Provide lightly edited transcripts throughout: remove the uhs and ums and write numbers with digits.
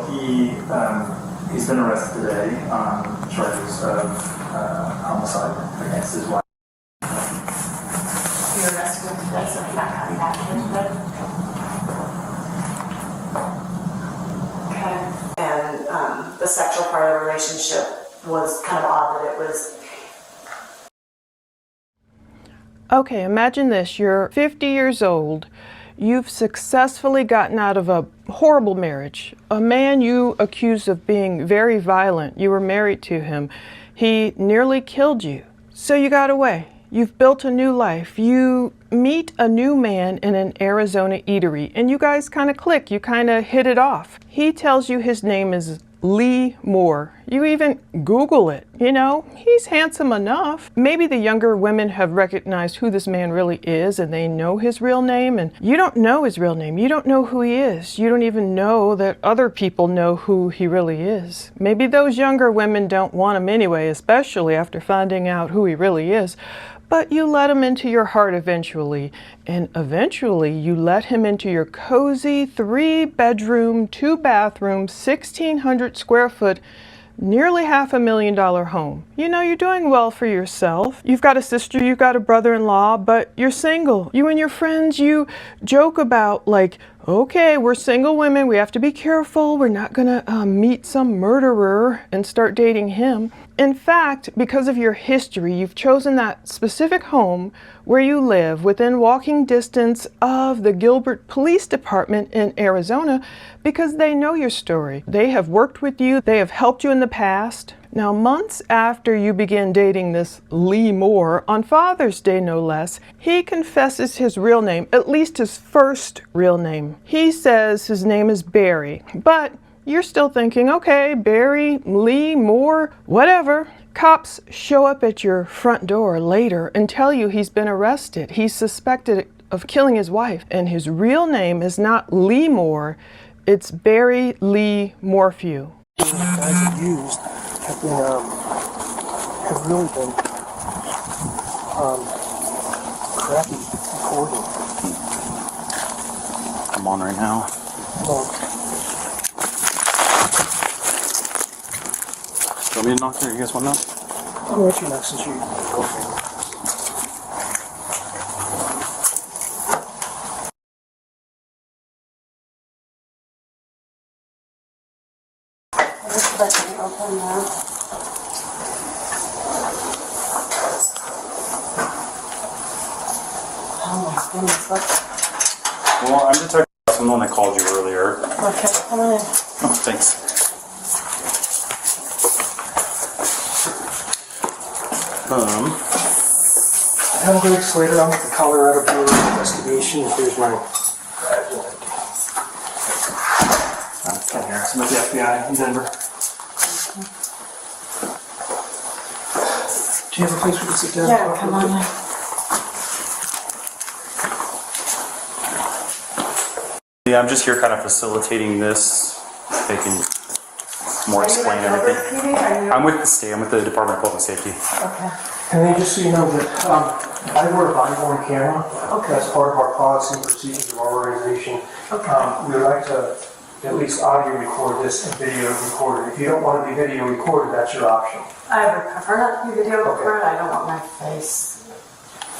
He's been arrested today on charges of homicide against his wife. You were arrested today, so you're not coming back here today? Okay. And the sexual part of the relationship was kind of odd that it was. Okay, imagine this. You're 50 years old. You've successfully gotten out of a horrible marriage. A man you accused of being very violent. You were married to him. He nearly killed you. So you got away. You've built a new life. You meet a new man in an Arizona eatery, and you guys kind of click. You kind of hit it off. He tells you his name is Lee Moore. You even Google it. You know, he's handsome enough. Maybe the younger women have recognized who this man really is and they know his real name, and you don't know his real name. You don't know who he is. You don't even know that other people know who he really is. Maybe those younger women don't want him anyway, especially after finding out who he really is. But you let him into your heart eventually, and eventually you let him into your cozy 3-bedroom, 2-bathroom, 1,600 square foot, nearly $500,000 home. You know, you're doing well for yourself. You've got a sister, you've got a brother-in-law, but you're single. You and your friends, you joke about like, okay, we're single women, we have to be careful. We're not gonna meet some murderer and start dating him. In fact, because of your history, you've chosen that specific home where you live within walking distance of the Gilbert Police Department in Arizona because they know your story. They have worked with you, they have helped you in the past. Now, months after you begin dating this Lee Moore, on Father's Day no less, he confesses his real name, at least his first real name. He says his name is Barry, but you're still thinking, okay, Barry, Lee, Moore, whatever. Cops show up at your front door later and tell you he's been arrested. He's suspected of killing his wife, and his real name is not Lee Moore, it's Barry Lee Morphew. The guys have used have really been crappy recording. I'm on right now. You want me to knock there? You guys want to knock? I'll let you know since you go for it. Open now. Oh my goodness, what? Well, I'm Detective. I'm the one that called you earlier. Okay, come on in. Oh, thanks. I'm Greg Slater. I'm with the Colorado Bureau of Investigation. Here's my Ken Harrison with the FBI in Denver. Do you have a place we can sit down? Yeah, come on in. Yeah, I'm just here kind of facilitating this. They can more explain everything. I'm with the state. I'm with the Department of Public Safety. Okay. And then just so you know that I wear a body-worn camera. Okay. That's part of our policy and procedures of our organization. Okay. We would like to at least audio record this and video record it. If you don't want to be video recorded, that's your option. I would prefer not to be video recorded. I don't want my face.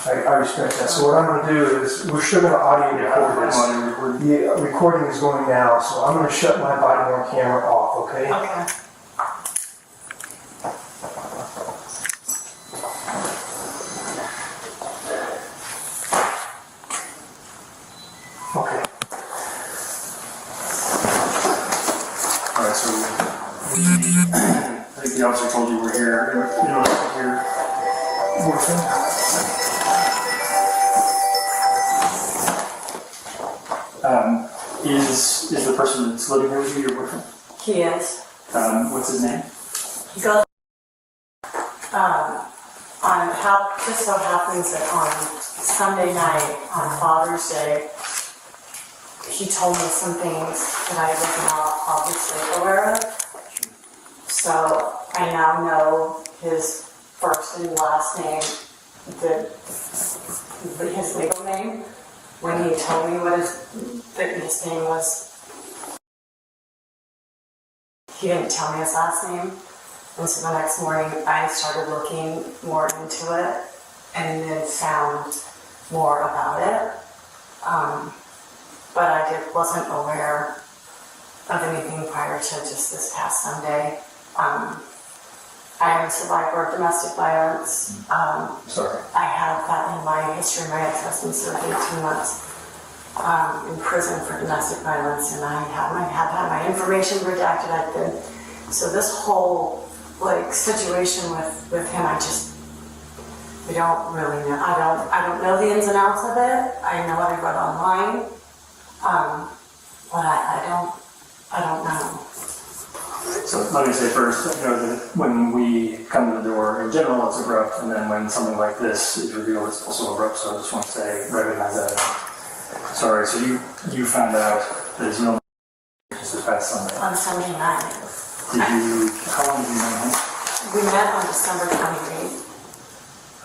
I respect that. So what I'm going to do is, we're still going to audio record this. The recording is going now, so I'm going to shut my body-worn camera off, okay? Okay. Okay. Alright, so I think the officer told you we're here. You know, we're here. Is the person that's living here with you your boyfriend? He is. What's his name? He goes. Just so happens that on Sunday night, on Father's Day, he told me some things that I was not obviously aware of. So I now know his first and last name, his legal name. When he told me that his name was he didn't tell me his last name. And so the next morning I started looking more into it and then found more about it. But I wasn't aware of anything prior to just this past Sunday. I am a survivor of domestic violence. Sorry. I have that in my history. My ex-husband served 18 months in prison for domestic violence, and I have had my information redacted. So this whole situation with him, we don't really know. I don't know the ins and outs of it. I know what I read online, but I don't know. So let me say first, that when we come to the door, in general it's abrupt, and then when something like this is revealed, it's also abrupt, so I just want to say, recognize that. Sorry, so you found out that his real name was this past Sunday. On Sunday night. How long did you know him? We met on December 28th.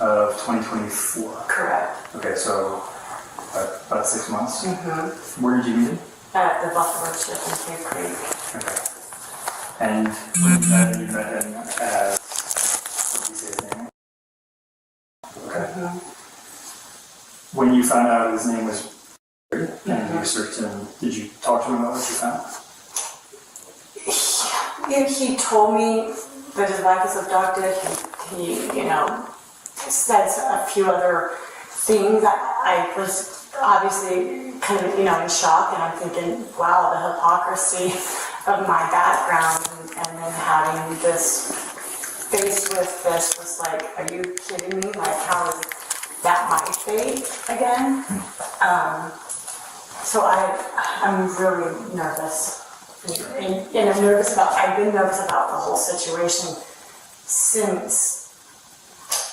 Of 2024? Correct. Okay, so about 6 months? Mm-hmm. Where did you meet him? At the Buffalo Ship in Cave Creek. Okay. And when you met him as, what did you say his name? Okay. Mm-hmm. When you found out his name was and you searched him, did you talk to him about what you found? He told me that his wife was abducted. He said a few other things. I was obviously kind of, in shock, and I'm thinking, wow, the hypocrisy of my background, and then having this faced with this was like, are you kidding me? Like, how is that my fate again? So I'm really nervous. And I've been nervous about the whole situation since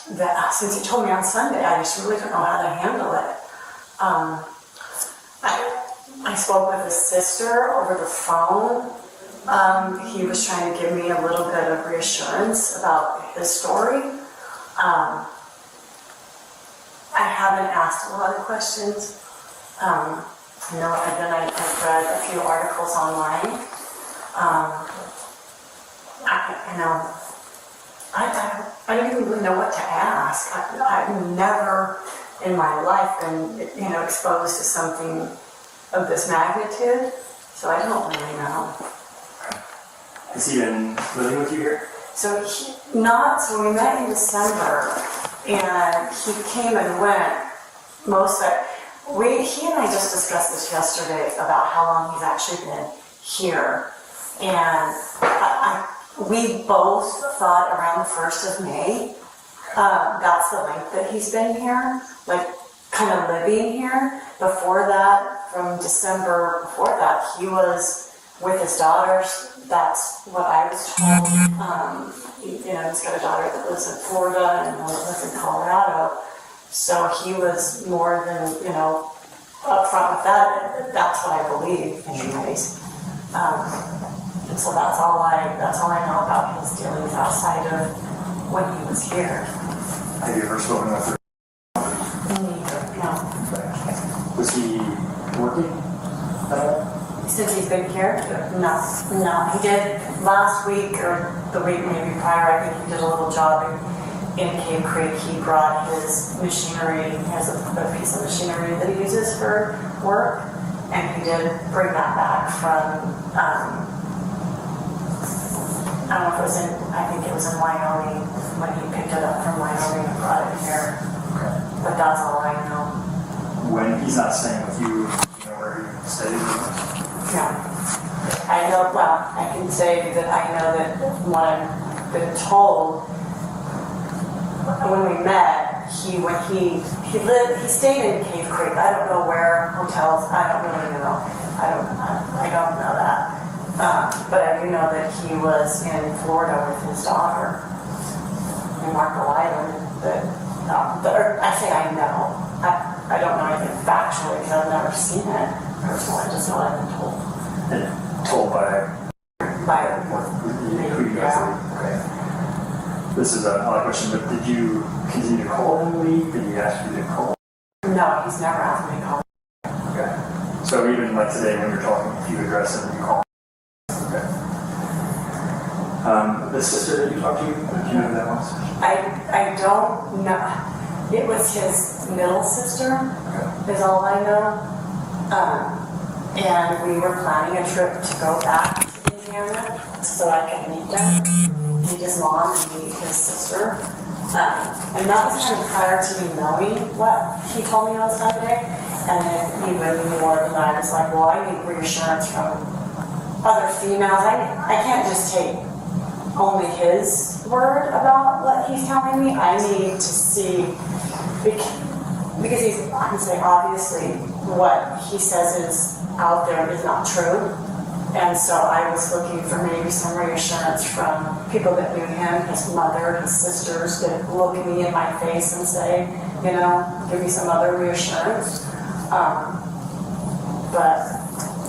he told me on Sunday. I just really don't know how to handle it. I spoke with his sister over the phone. He was trying to give me a little bit of reassurance about his story. I haven't asked a lot of questions. I've read a few articles online. I don't even really know what to ask. I've never in my life been, exposed to something of this magnitude, so I don't really know. Has he been living with you here? So we met in December, and he came and went most of it. He and I just discussed this yesterday about how long he's actually been here, and we both thought around the 1st of May. That's the length that he's been here, kind of living here. Before that, from December before that, he was with his daughters. That's what I was told. He's got a daughter that lives in Florida and one that lives in Colorado. So he was more than, upfront with that. That's what I believe, anyways. And so that's all I know about his dealings outside of when he was here. Have you ever spoken with him? Neither, no. Was he working at all? Since he's been here? No. He did last week or the week maybe prior. I think he did a little job in Cave Creek. He brought his machinery. He has a piece of machinery that he uses for work, and he did bring that back from. I don't know if it was I think it was in Wyoming when he picked it up from Wyoming and brought it here. Okay. But that's all I know. When he's not staying with you, do you know where he stays? No. I can say that I know that what I've been told, when we met, he stayed in Cave Creek. I don't know where hotels, I don't really know. I don't know that. But I do know that he was in Florida with his daughter in Marco Island. I know. I don't know anything factually because I've never seen it personally. I just know what I've been told. And told by who you guys were? Okay. This is an odd question, but did you continue to call him, Lee? Did he ask you to call? No, he's never asked me to call. Okay. So even like today when you're talking, if you address him, you call him? Okay. The sister that you talked to, do you know who that was? I don't know. It was his middle sister, is all I know. And we were planning a trip to go back to Indiana so I could meet them, meet his mom and meet his sister. And that was kind of prior to me knowing what he told me on Sunday. And then even more than I was like, well, I need reassurance from other females. I can't just take only his word about what he's telling me. I need to see, because he's, I would say, obviously what he says is out there is not true. And so I was looking for maybe some reassurance from people that knew him, his mother, his sisters, that look at me in my face and say, you know, give me some other reassurance. But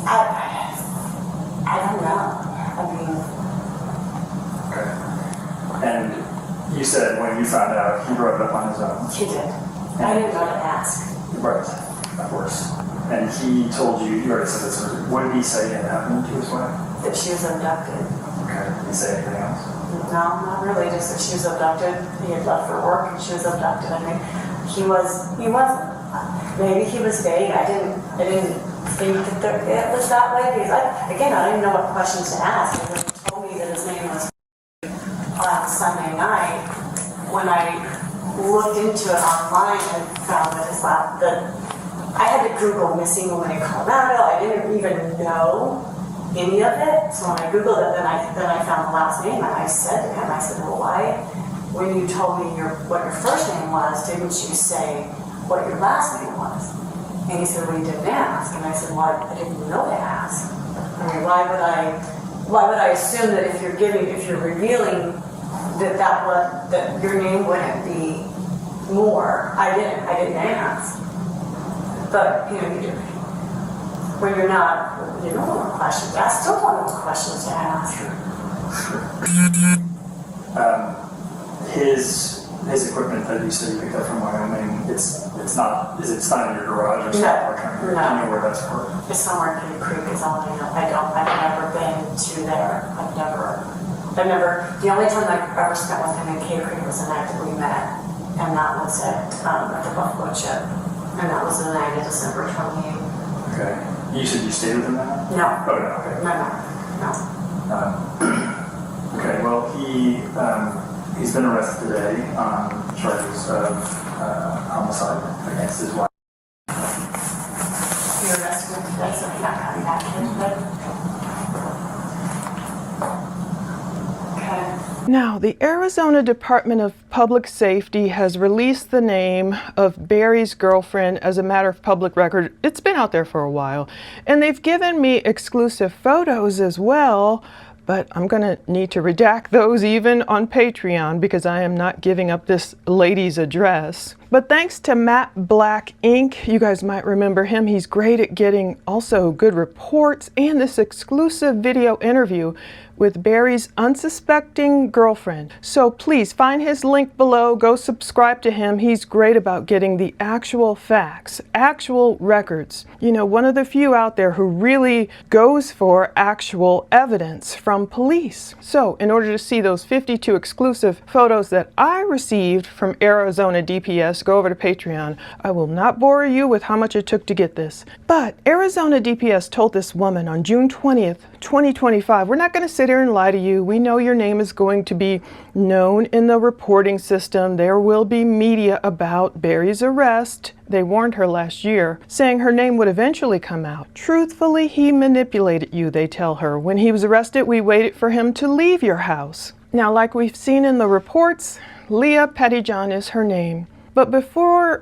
I don't know. I mean. Okay. And you said when you found out, he brought it up on his own. He did. I didn't know to ask. Right, of course. And he told you, you already said this, what did he say had happened to his wife? That she was abducted. Okay. Did he say anything else? No, not really, just that she was abducted. He had left for work and she was abducted. I mean, he wasn't, maybe he was vague. I didn't think that it was that way because I didn't know what questions to ask. And when he told me that his name was on Sunday night, when I looked into it online and found that his last, that I had to Google missing woman in Colorado. I didn't even know any of it. So when I Googled it, then I found the last name and I said to him, I said, well, why, when you told me what your first name was, didn't you say what your last name was? And he said, well, you didn't ask. And I said, well, I didn't know to ask. I mean, why would I assume that if you're revealing that your name wouldn't be more? I didn't ask. But, you know, when you're not, you don't want questions. I still don't know questions to ask. His equipment that you said you picked up from Wyoming, it's not in your garage or something? No. Do you know where that's for? It's somewhere in Cave Creek is all I know. I've never been to there. I've never, the only time I've ever spent with him in Cave Creek was the night that we met. And that was at the Buffalo Chip. And that was the night of December 28th. Okay. You said you stayed with him that night? No. Oh, no, okay. No. Okay, well, he's been arrested today on charges of homicide against his wife. You're arrested today, so you're not coming back here today? Okay. Now, the Arizona Department of Public Safety has released the name of Barry's girlfriend as a matter of public record. It's been out there for a while. And they've given me exclusive photos as well, but I'm going to need to redact those even on Patreon because I am not giving up this lady's address. But thanks to Matt Black Inc., you guys might remember him. He's great at getting also good reports and this exclusive video interview with Barry's unsuspecting girlfriend. So please find his link below, go subscribe to him. He's great about getting the actual facts, actual records. You know, one of the few out there who really goes for actual evidence from police. So in order to see those 52 exclusive photos that I received from Arizona DPS, go over to Patreon. I will not bore you with how much it took to get this. But Arizona DPS told this woman on June 20th, 2025, we're not going to sit here and lie to you. We know your name is going to be known in the reporting system. There will be media about Barry's arrest. They warned her last year, saying her name would eventually come out. Truthfully, he manipulated you, they tell her. When he was arrested, we waited for him to leave your house. Now, like we've seen in the reports, Leah Pettyjohn is her name. But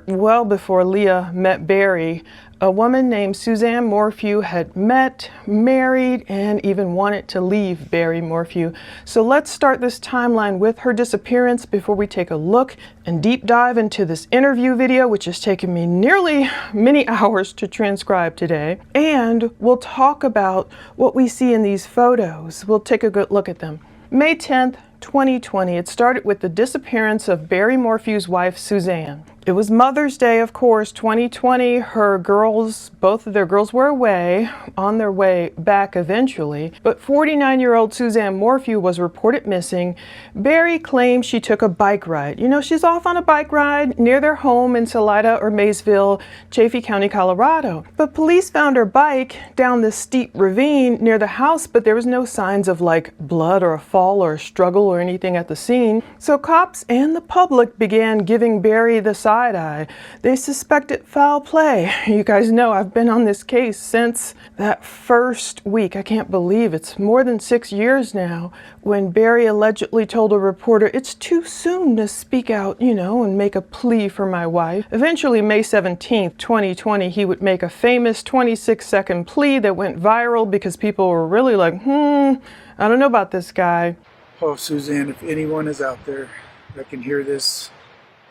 well before Leah met Barry, a woman named Suzanne Morphew had met, married, and even wanted to leave Barry Morphew. So let's start this timeline with her disappearance before we take a look and deep dive into this interview video, which has taken me nearly many hours to transcribe today. And we'll talk about what we see in these photos. We'll take a good look at them. May 10th, 2020, it started with the disappearance of Barry Morphew's wife, Suzanne. It was Mother's Day, of course, 2020. Her girls, both of their girls were away, on their way back eventually. But 49-year-old Suzanne Morphew was reported missing. Barry claims she took a bike ride. You know, she's off on a bike ride near their home in Salida or Maysville, Chaffee County, Colorado. But police found her bike down this steep ravine near the house, but there was no signs of like blood or a fall or a struggle or anything at the scene. So cops and the public began giving Barry the side eye. They suspected foul play. You guys know I've been on this case since that first week. I can't believe it's more than 6 years now, when Barry allegedly told a reporter, "It's too soon to speak out, you know, and make a plea for my wife." Eventually, May 17th, 2020, he would make a famous 26-second plea that went viral because people were really like, I don't know about this guy. Oh, Suzanne, if anyone is out there that can hear this,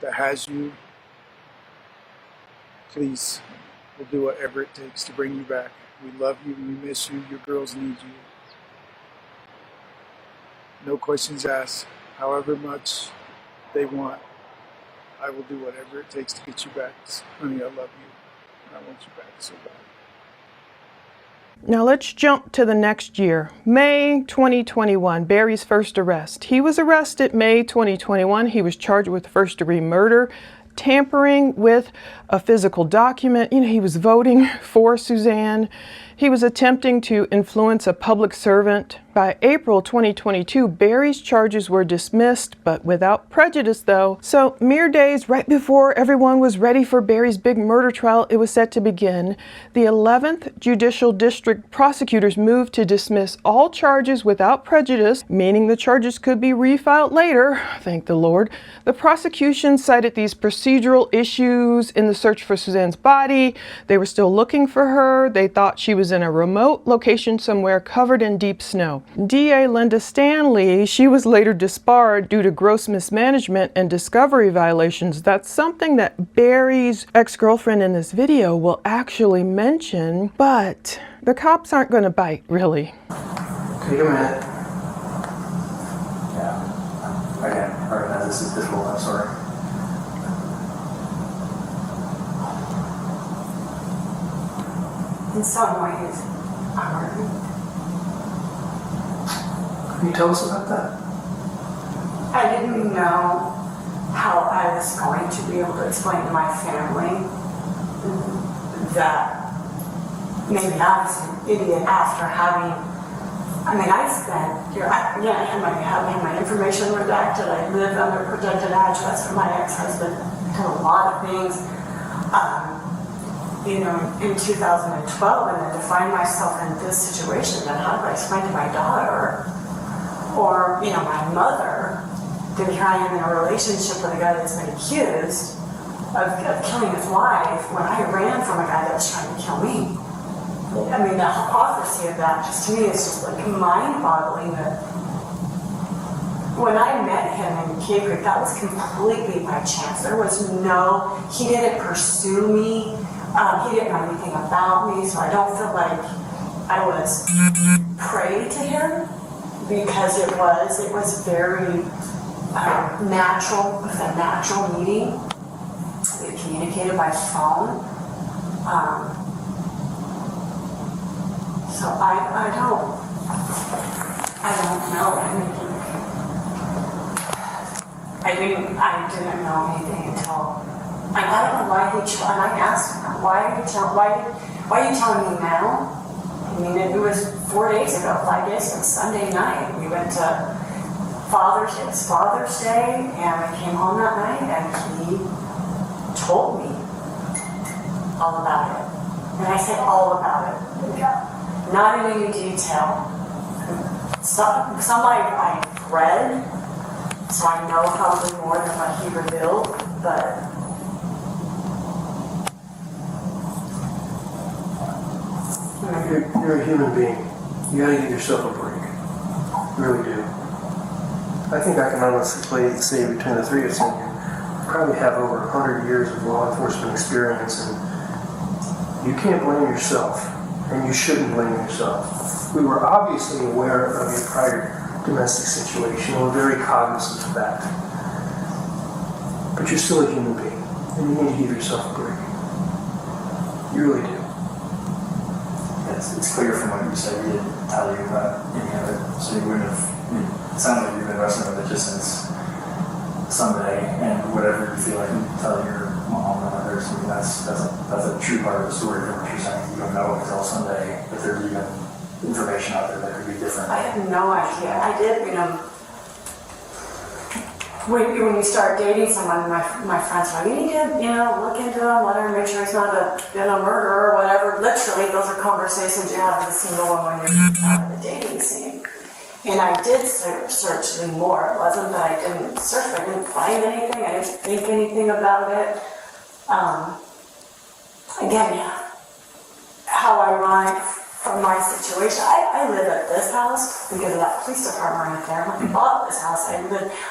that has you, please, we'll do whatever it takes to bring you back. We love you, we miss you, your girls need you. No questions asked. However much they want, I will do whatever it takes to get you back. Honey, I love you, and I want you back so bad. Now let's jump to the next year, May 2021, Barry's first arrest. He was arrested May 2021. He was charged with first-degree murder, tampering with a physical document. You know, he was voting for Suzanne. He was attempting to influence a public servant. By April 2022, Barry's charges were dismissed, but without prejudice though. So mere days right before everyone was ready for Barry's big murder trial, it was set to begin. The 11th Judicial District prosecutors moved to dismiss all charges without prejudice, meaning the charges could be refiled later, thank the Lord. The prosecution cited these procedural issues in the search for Suzanne's body. They were still looking for her. They thought she was in a remote location somewhere covered in deep snow. DA Linda Stanley, she was later disbarred due to gross mismanagement and discovery violations. That's something that Barry's ex-girlfriend in this video will actually mention, but the cops aren't going to bite, really. Take a minute. Yeah. I can't recognize this as visual, I'm sorry. In some ways, Can you tell us about that? I didn't know how I was going to be able to explain to my family that maybe I was an idiot after having, I had my information redacted, I lived under a protected address for my ex-husband, I did a lot of things, in 2012, and then to find myself in this situation, then how do I explain to my daughter, or, my mother, that here I am in a relationship with a guy that's been accused of killing his wife when I ran from a guy that was trying to kill me. The hypocrisy of that, just to me, is just like mind-boggling. That when I met him in Cave Creek, that was completely by chance. There was he didn't pursue me. He didn't know anything about me, so I don't feel like I was prey to him, because it was very natural. It was a natural meeting. We communicated by phone. So I don't know. I didn't know anything until. I don't know why he. And I asked him, why are you telling me now? It was 4 days ago, 5 days ago, Sunday night. We went to Father's Day, and I came home that night, and he told me all about it. And I said all about it, not in any detail. Some I've read, so I know probably more than what he revealed, but. You're a human being. You gotta give yourself a break. You really do. I think I can honestly say between the three of us, you probably have over 100 years of law enforcement experience, and you can't blame yourself, and you shouldn't blame yourself. We were obviously aware of your prior domestic situation, and we're very cognizant of that. But you're still a human being. And you need to give yourself a break. You really do. It's clear from what you said he didn't tell you about any of it, so you wouldn't have. It sounds like you've been wrestling with it just since Sunday, and whatever you feel like you tell your mom or others. I mean, that's a true part of the story from what you're saying. You don't know until Sunday, but there's even information out there that could be different. I had no idea. I did, when you start dating someone, my friends are like, you need to, look into him, whatever, make sure he's not a murderer or whatever. Literally, those are conversations you have with a single one when you're out of the dating scene. And I did search more. It wasn't that I didn't search, but I didn't find anything. I didn't think anything about it. Again, how ironic from my situation. I live at this house because of that police department right there. When I bought this house, I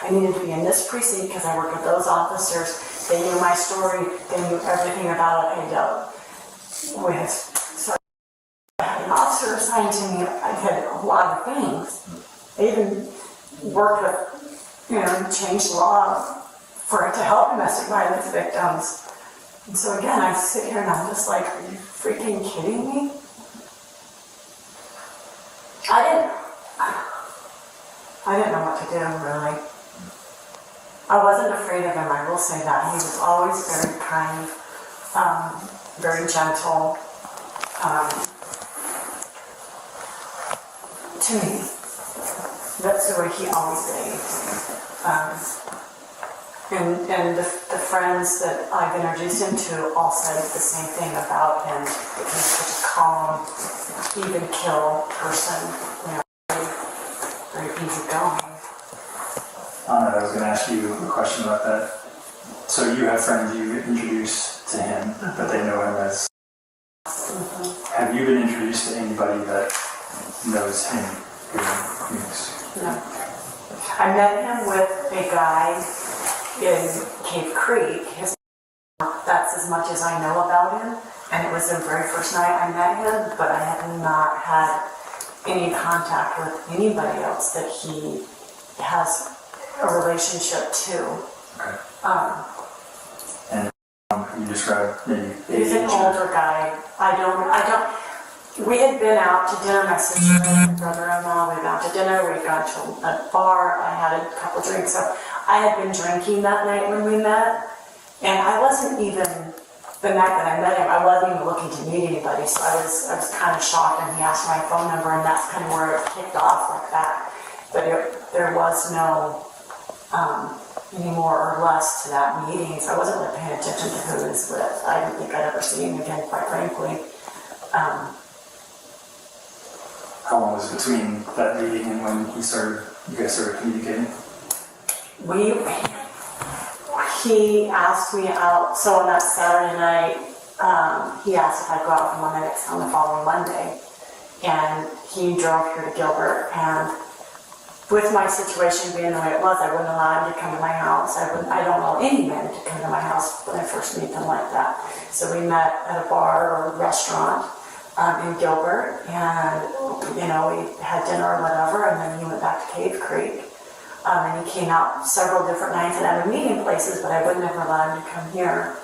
needed to be in this precinct because I worked with those officers. They knew my story. They knew everything about it. I dealt with. So I had an officer assigned to me. I did a lot of things. I even worked with, changed law to help domestic violence victims. And so again, I sit here and I'm just like, are you freaking kidding me? I didn't know what to do, really. I wasn't afraid of him, I will say that. He was always very kind, very gentle to me. That's the way he always behaved. And the friends that I've introduced him to all said the same thing about him. That he's such a calm, even kill person, very easygoing. I was going to ask you a question about that. So you have friends you introduced to him, but they know him as. Mm-hmm. Have you been introduced to anybody that knows him here in Phoenix? No. I met him with a guy in Cave Creek. That's as much as I know about him. And it was the very first night I met him, but I have not had any contact with anybody else that he has a relationship to. Okay. And you described maybe he's an older guy. We had been out to dinner, my sister and my brother-in-law, we'd gone to dinner, we'd gone to a bar, I had a couple drinks, so I had been drinking that night when we met, and I wasn't even, the night that I met him, I wasn't even looking to meet anybody, so I was kind of shocked, and he asked my phone number, and that's kind of where it kicked off like that. But there was no any more or less to that meeting, so I wasn't really paying attention to who he was with. I didn't think I'd ever see him again, quite frankly. How long was between that meeting and when you guys started communicating? He asked me out, so on that Saturday night, he asked if I'd go out on the following Monday. And he drove here to Gilbert, and with my situation being the way it was, I wouldn't allow him to come to my house. I don't allow any men to come to my house when I first meet them like that. So we met at a bar or a restaurant in Gilbert, and we had dinner or whatever, and then he went back to Cave Creek. And he came out several different nights, and I would meet in places, but I would never allow him to come here.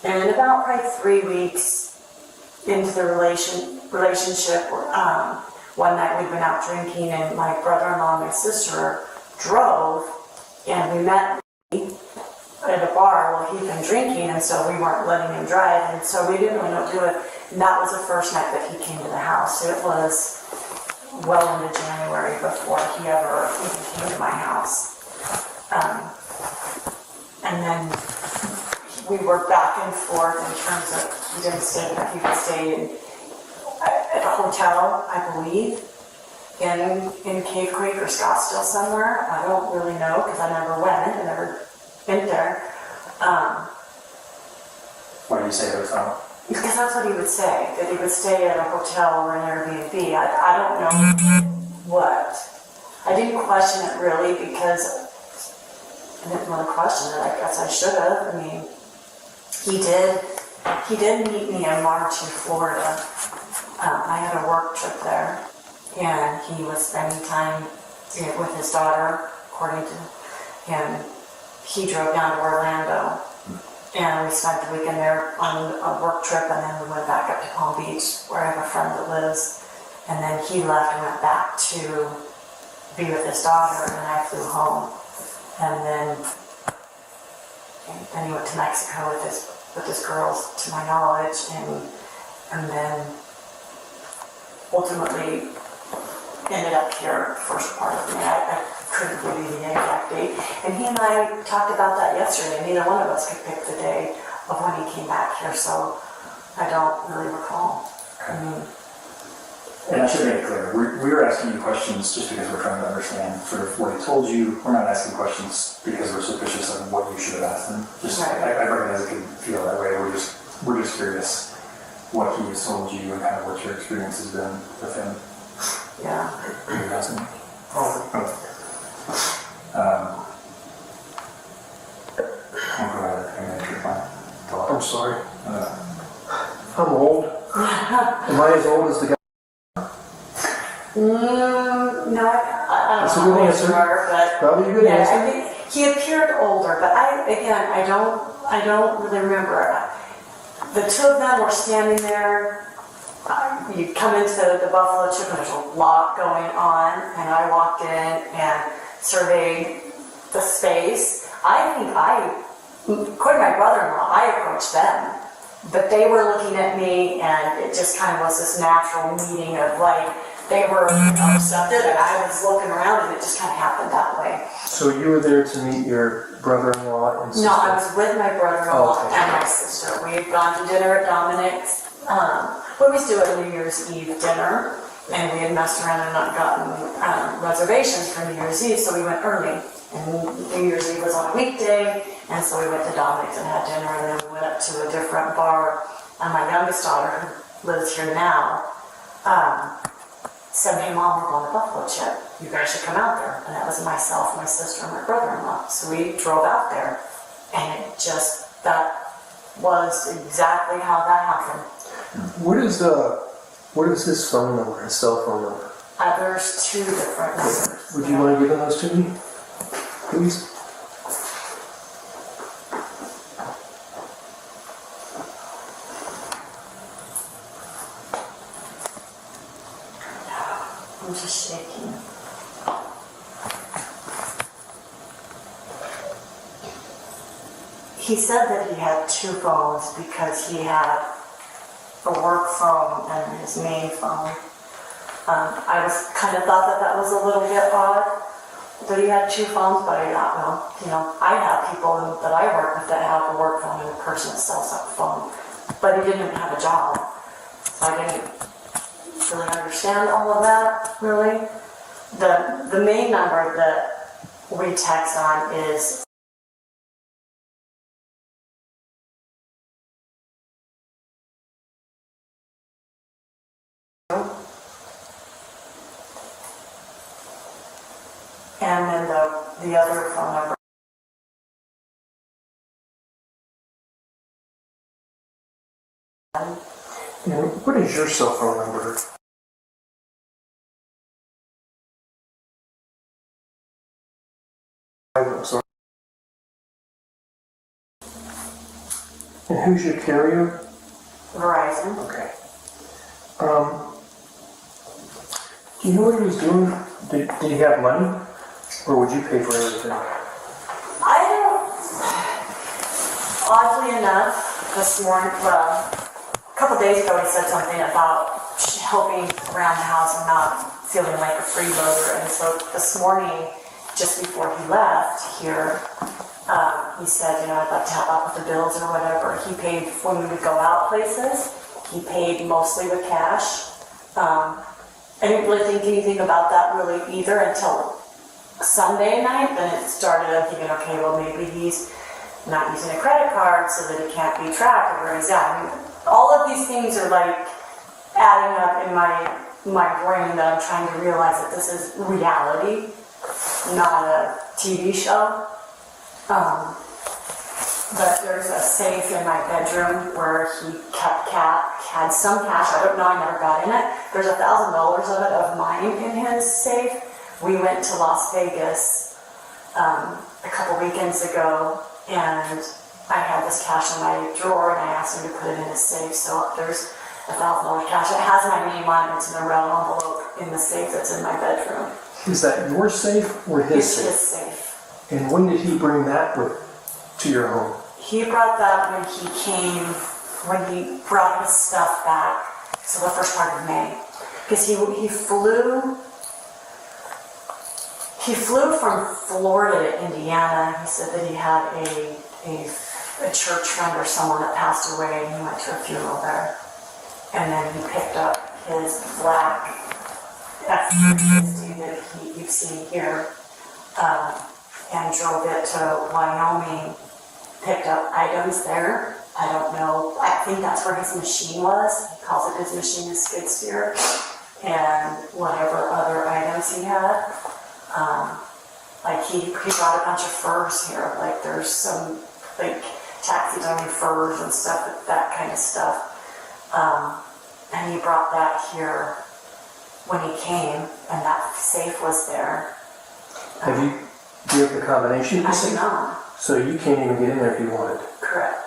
And about probably 3 weeks into the relationship, one night we'd been out drinking, and my brother-in-law and my sister drove, and we met at a bar while he'd been drinking, and so we weren't letting him drive, and so we didn't really know what to do it. And that was the first night that he came to the house. So it was well into January before he ever even came to my house. And then we were back and forth in terms of he would stay at a hotel, I believe, in Cave Creek or Scottsdale somewhere. I don't really know because I never went. I never been there. Why do you say hotel? Because that's what he would say, that he would stay at a hotel or an Airbnb. I don't know what. I didn't question it really because I didn't really question it. I guess I should have. I mean, he did meet me in March in Florida. I had a work trip there, and he was spending time with his daughter, according to him. He drove down to Orlando And we spent the weekend there on a work trip, and then we went back up to Palm Beach, where I have a friend that lives. And then he left and went back to be with his daughter, and I flew home. And then he went to Mexico with his girls, to my knowledge, and then ultimately ended up here first part of me. I couldn't give you the exact date. And he and I talked about that yesterday. Neither one of us could pick the day of when he came back here, so I don't really recall. And I should make it clear, we are asking you questions just because we're trying to understand sort of what he told you. We're not asking questions because we're suspicious of what you should have asked him. Just, right. I recognize it can feel that way. We're just curious what he has told you and kind of what your experience has been with him. Yeah. Are you asking me? I'm sorry. I'm old. Am I as old as the guy? No, I That's a don't know good how answer. you are, but Probably a good yeah, answer. I think he appeared older, but I don't really remember. The two of them were standing there. You come into the Buffalo Chip, and there's a lot going on, and I walked in and surveyed the space. According to my brother-in-law, I approached them, but they were looking at me, and it just kind of was this natural meeting of like, they were accepted, and I was looking around, and it just kind of happened that way. So you were there to meet your brother-in-law and sister? No, I was with my brother-in-law Oh, okay. and my sister. We had gone to dinner at Dominic's. We always do a New Year's Eve dinner, and we had messed around and not gotten reservations for New Year's Eve, so we went early. And New Year's Eve was on a weekday, and so we went to Dominic's and had dinner, and then we went up to a different bar. And my youngest daughter, who lives here now, said, "Hey Mom, we're going to Buffalo Chip. You guys should come out there." And that was myself, my sister, and my brother-in-law. So we drove out there, and that was exactly how that happened. What is his phone number, his cell phone number? There's two different numbers. Would you mind giving those to me, please? I'm just shaking. He said that he had two phones because he had a work phone and his main phone. I kind of thought that was a little bit odd that he had two phones, but I thought, I have people that I work with that have a work phone and a personal cell phone, but he didn't have a job. So I didn't really understand all of that, really. The main number that we text on is and then the other phone number. And what is your cell phone number? I'm sorry. And who's your carrier? Verizon. Okay. Do you know what he was doing? Did he have money? Or would you pay for everything? I don't. Oddly enough, this morning, well, a couple days ago, he said something about helping around the house and not feeling like a freeloader. And so this morning, just before he left here, he said, I'd like to help out with the bills or whatever. He paid when we would go out places. He paid mostly with cash. I didn't really think anything about that really either until Sunday night. Then it started, I'm thinking, okay, well maybe he's not using a credit card so that it can't be tracked or where he's at. I mean, all of these things are like adding up in my brain that I'm trying to realize that this is reality, not a TV show. But there's a safe in my bedroom where he had some cash. I don't know, I never got in it. There's $1,000 of it of mine in his safe. We went to Las Vegas a couple weekends ago, and I had this cash in my drawer and I asked him to put it in his safe. So there's $1,000 cash. It has my name on it. It's in a round envelope in the safe that's in my bedroom. Is that your safe or his It's safe? his safe. And when did he bring that to your home? He brought that when he brought his stuff back. So the first part of May. Because he flew from Florida to Indiana. He said that he had a church friend or someone that passed away, and he went to a funeral there. And then he picked up his black F-50 that you've seen here, and drove it to Wyoming, picked up items there. I don't know, I think that's where his machine was. He calls it his machine, his skid steer, and whatever other items he had. Like he brought a bunch of furs here, like there's some like taxidermy furs and stuff, that kind of stuff. And he brought that here when he came, and that safe was there. Do you have the combination of the I safe? do not. So you can't even get in there if you wanted. Correct.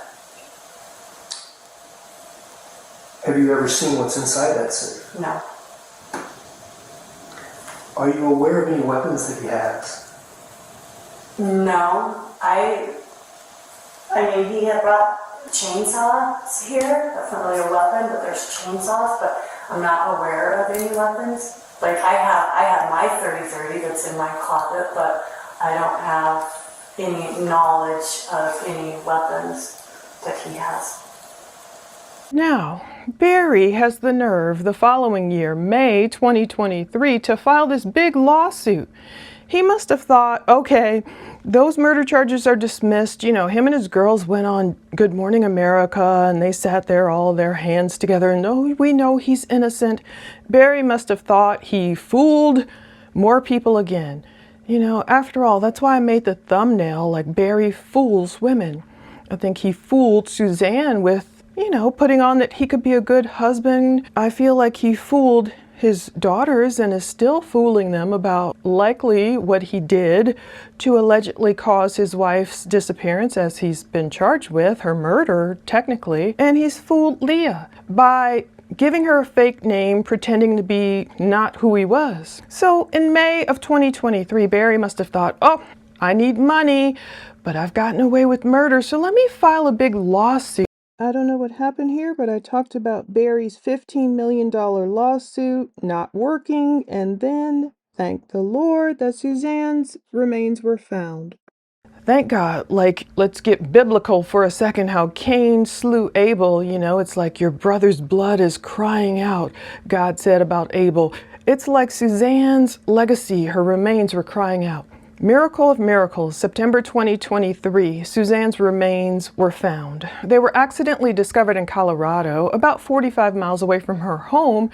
Have you ever seen what's inside that safe? No. Are you aware of any weapons that he has? No. I mean, he had brought chainsaws here, a familiar weapon, but there's chainsaws, but I'm not aware of any weapons. Like I have my 30-30 that's in my closet, but I don't have any knowledge of any weapons that he has. Now, Barry has the nerve the following year, May 2023, to file this big lawsuit. He must have thought, okay, those murder charges are dismissed. You know, him and his girls went on Good Morning America and they sat there, all their hands together, and oh, we know he's innocent. Barry must have thought he fooled more people again. You know, after all, that's why I made the thumbnail like Barry fools women. I think he fooled Suzanne with, you know, putting on that he could be a good husband. I feel like he fooled his daughters and is still fooling them about likely what he did to allegedly cause his wife's disappearance, as he's been charged with, her murder, technically. And he's fooled Leah by giving her a fake name, pretending to be not who he was. So in May of 2023, Barry must have thought, oh, I need money, but I've gotten away with murder, so let me file a big lawsuit. I don't know what happened here, but I talked about Barry's $15 million lawsuit not working, and then, thank the Lord, that Suzanne's remains were found. Thank God. Like, let's get biblical for a second, how Cain slew Abel. You know, it's like your brother's blood is crying out, God said about Abel. It's like Suzanne's legacy, her remains were crying out. Miracle of miracles, September 2023, Suzanne's remains were found. They were accidentally discovered in Colorado, about 45 miles away from her home,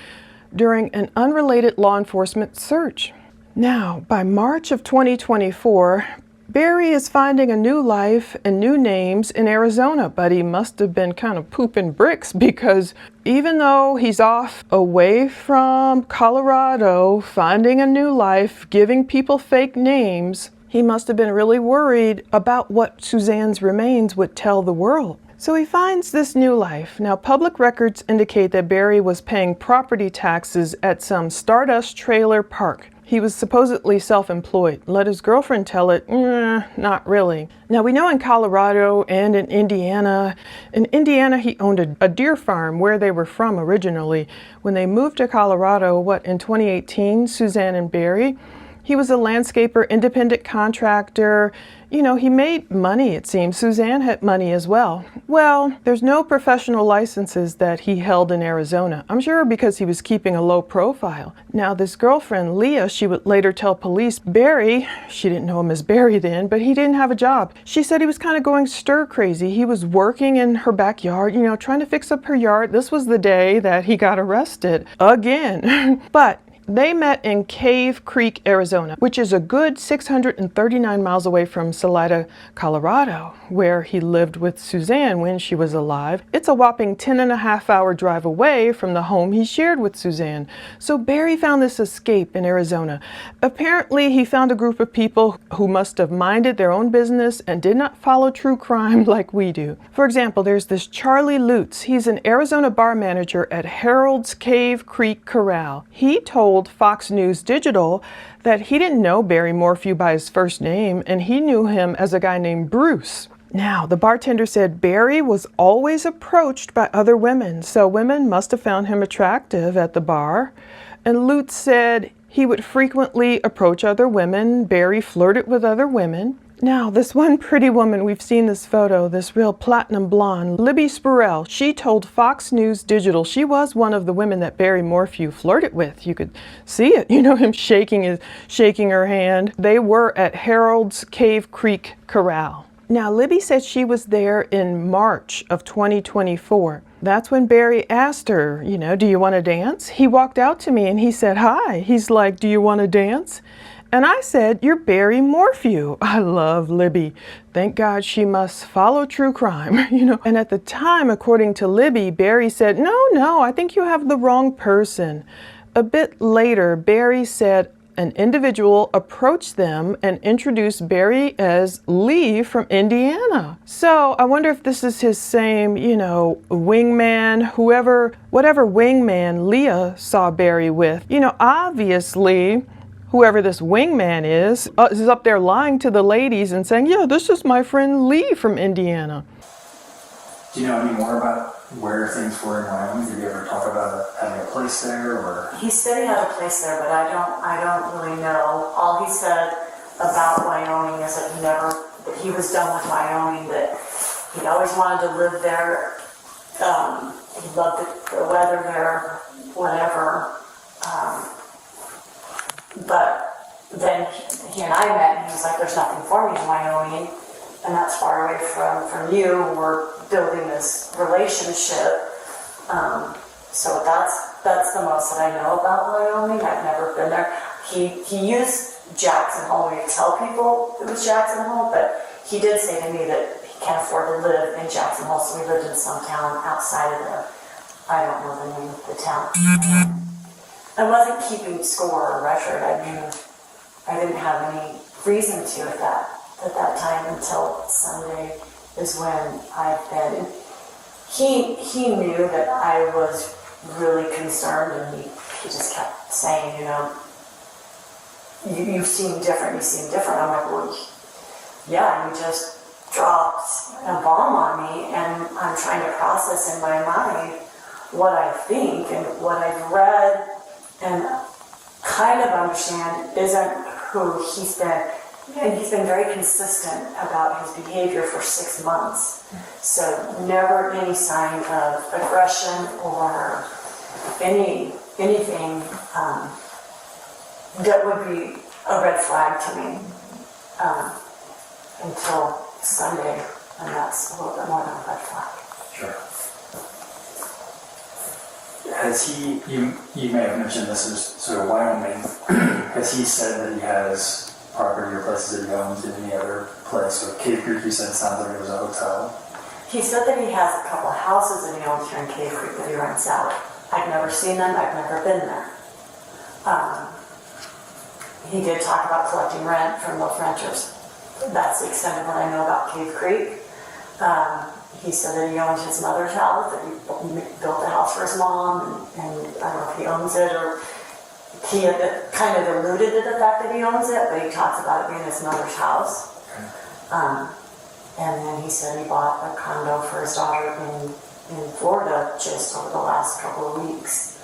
during an unrelated law enforcement search. Now, by March of 2024, Barry is finding a new life and new names in Arizona, but he must have been kind of pooping bricks, because even though he's off away from Colorado, finding a new life, giving people fake names, he must have been really worried about what Suzanne's remains would tell the world. So he finds this new life. Now, public records indicate that Barry was paying property taxes at some Stardust trailer park. He was supposedly self-employed. Let his girlfriend tell it, not really. Now, we know in Colorado and in Indiana he owned a deer farm where they were from originally. When they moved to Colorado, in 2018, Suzanne and Barry, he was a landscaper, independent contractor. You know, he made money, it seems. Suzanne had money as well. Well, there's no professional licenses that he held in Arizona. I'm sure because he was keeping a low profile. Now, this girlfriend, Leah, she would later tell police, Barry, she didn't know him as Barry then, but he didn't have a job. She said he was kind of going stir crazy. He was working in her backyard, you know, trying to fix up her yard. This was the day that he got arrested again. But They met in Cave Creek, Arizona, which is a good 639 miles away from Salida, Colorado, where he lived with Suzanne when she was alive. It's a whopping 10.5-hour drive away from the home he shared with Suzanne. So Barry found this escape in Arizona. Apparently, he found a group of people who must have minded their own business and did not follow true crime like we do. For example, there's this Charlie Lutz. He's an Arizona bar manager at Harold's Cave Creek Corral. He told Fox News Digital that he didn't know Barry Morphew by his first name, and he knew him as a guy named Bruce. Now, the bartender said Barry was always approached by other women, so women must have found him attractive at the bar. And Lutz said he would frequently approach other women. Barry flirted with other women. Now, this one pretty woman, we've seen this photo, this real platinum blonde, Libby Spurrell, she told Fox News Digital she was one of the women that Barry Morphew flirted with. You could see it, him shaking her hand. They were at Harold's Cave Creek Corral. Now, Libby said she was there in March of 2024. That's when Barry asked her, do you want to dance? He walked out to me and he said, hi. He's like, do you want to dance? And I said, you're Barry Morphew. I love Libby. Thank God she must follow true crime, And at the time, according to Libby, Barry said, no, I think you have the wrong person. A bit later, Barry said an individual approached them and introduced Barry as Lee from Indiana. So I wonder if this is his same, wingman, whatever wingman Leah saw Barry with. Obviously, whoever this wingman is up there lying to the ladies and saying, yeah, this is my friend Lee from Indiana. Do you know any more about where things were in Wyoming? Did you ever talk about having a place there, or? He said he had a place there, but I don't really know. All he said about Wyoming is that he was done with Wyoming, that he always wanted to live there. He loved the weather there, whatever. But then he and I met, and he was like, there's nothing for me in Wyoming, and that's far away from you. We're building this relationship. So that's the most that I know about Wyoming. I've never been there. He used Jackson Hole. We tell people it was Jackson Hole, but he did say to me that he can't afford to live in Jackson Hole, so we lived in some town outside of there. I don't know the name of the town. I wasn't keeping score or record. I didn't have any reason to at that time until Sunday is when I've been. He knew that I was really concerned, and he just kept saying, you seem different. I'm like, well, yeah, you just dropped a bomb on me, and I'm trying to process in my mind what I think and what I've read and kind of understand isn't who he's been. And he's been very consistent about his behavior for 6 months. So never any sign of aggression or anything that would be a red flag to me until Sunday, and that's a little bit more than a red flag. Sure. Has he, you may have mentioned this is sort of Wyoming, has he said that he has property or places that he owns in any other place? So Cave Creek, you said it sounds like it was a hotel. He said that he has a couple of houses that he owns here in Cave Creek that he rents out. I've never seen them, I've never been there. He did talk about collecting rent from those renters. That's the extent of what I know about Cave Creek. He said that he owns his mother's house, that he built a house for his mom, and I don't know if he owns it or he kind of alluded to the fact that he owns it, but he talks about it being his mother's house. And then he said he bought a condo for his daughter in Florida just over the last couple of weeks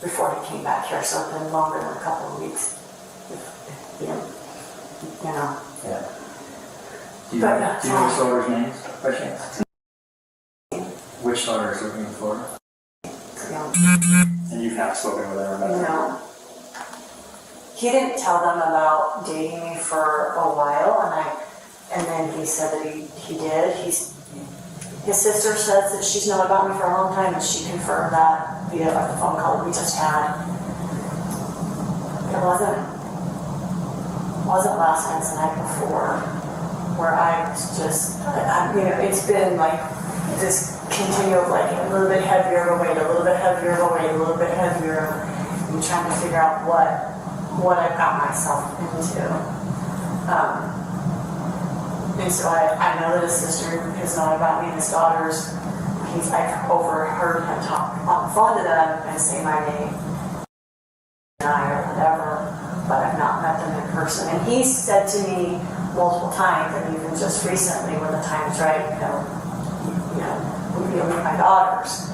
before he came back here, so it's been longer than a couple of weeks. Yeah. Do you know his daughter's names by chance? Which daughter is living in Florida? And you've not spoken with her about that? No. He didn't tell them about dating me for a while, and then he said that he did. His sister says that she's known about me for a long time, and she confirmed that via the phone call we just had. wasn't last night, it's the night before, where I was just, it's been like this continual, like a little bit heavier of a weight, a little bit heavier of a weight, a little bit heavier. I'm trying to figure out what I've got myself into. And so I know that his sister has known about me and his daughters. I've overheard him talk on the phone to them and say my name, or whatever, but I've not met them in person. And he said to me multiple times, and even just recently, when the time's right, we'll be with my daughters.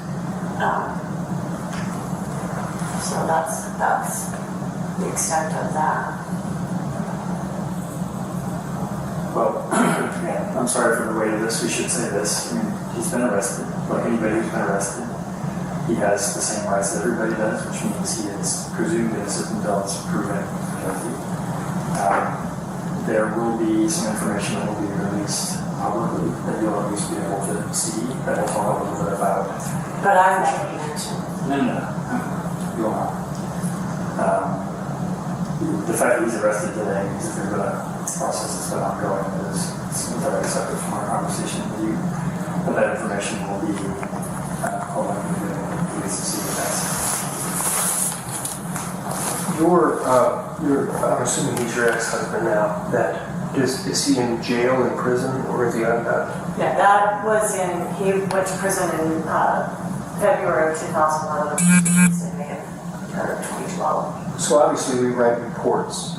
So that's the extent of that. Well, I'm sorry for the weight of this. We should say this. I mean, he's been arrested. Like anybody who's been arrested, he has the same rights that everybody does, which means he is presumed innocent until it's proven guilty. There will be some information that will be released publicly that you'll at least be able to see that will talk a little bit about. But I'm making mention. No. You'll not. The fact that he's arrested today means that the process is still ongoing. It's entirely separate from our conversation with you. But that information will be collected and released to see what that's. I'm assuming he's your ex-husband now. Is he in jail, in prison, or is he on that? Yeah, that was he went to prison in February of 2011, or 2012. So obviously we write reports.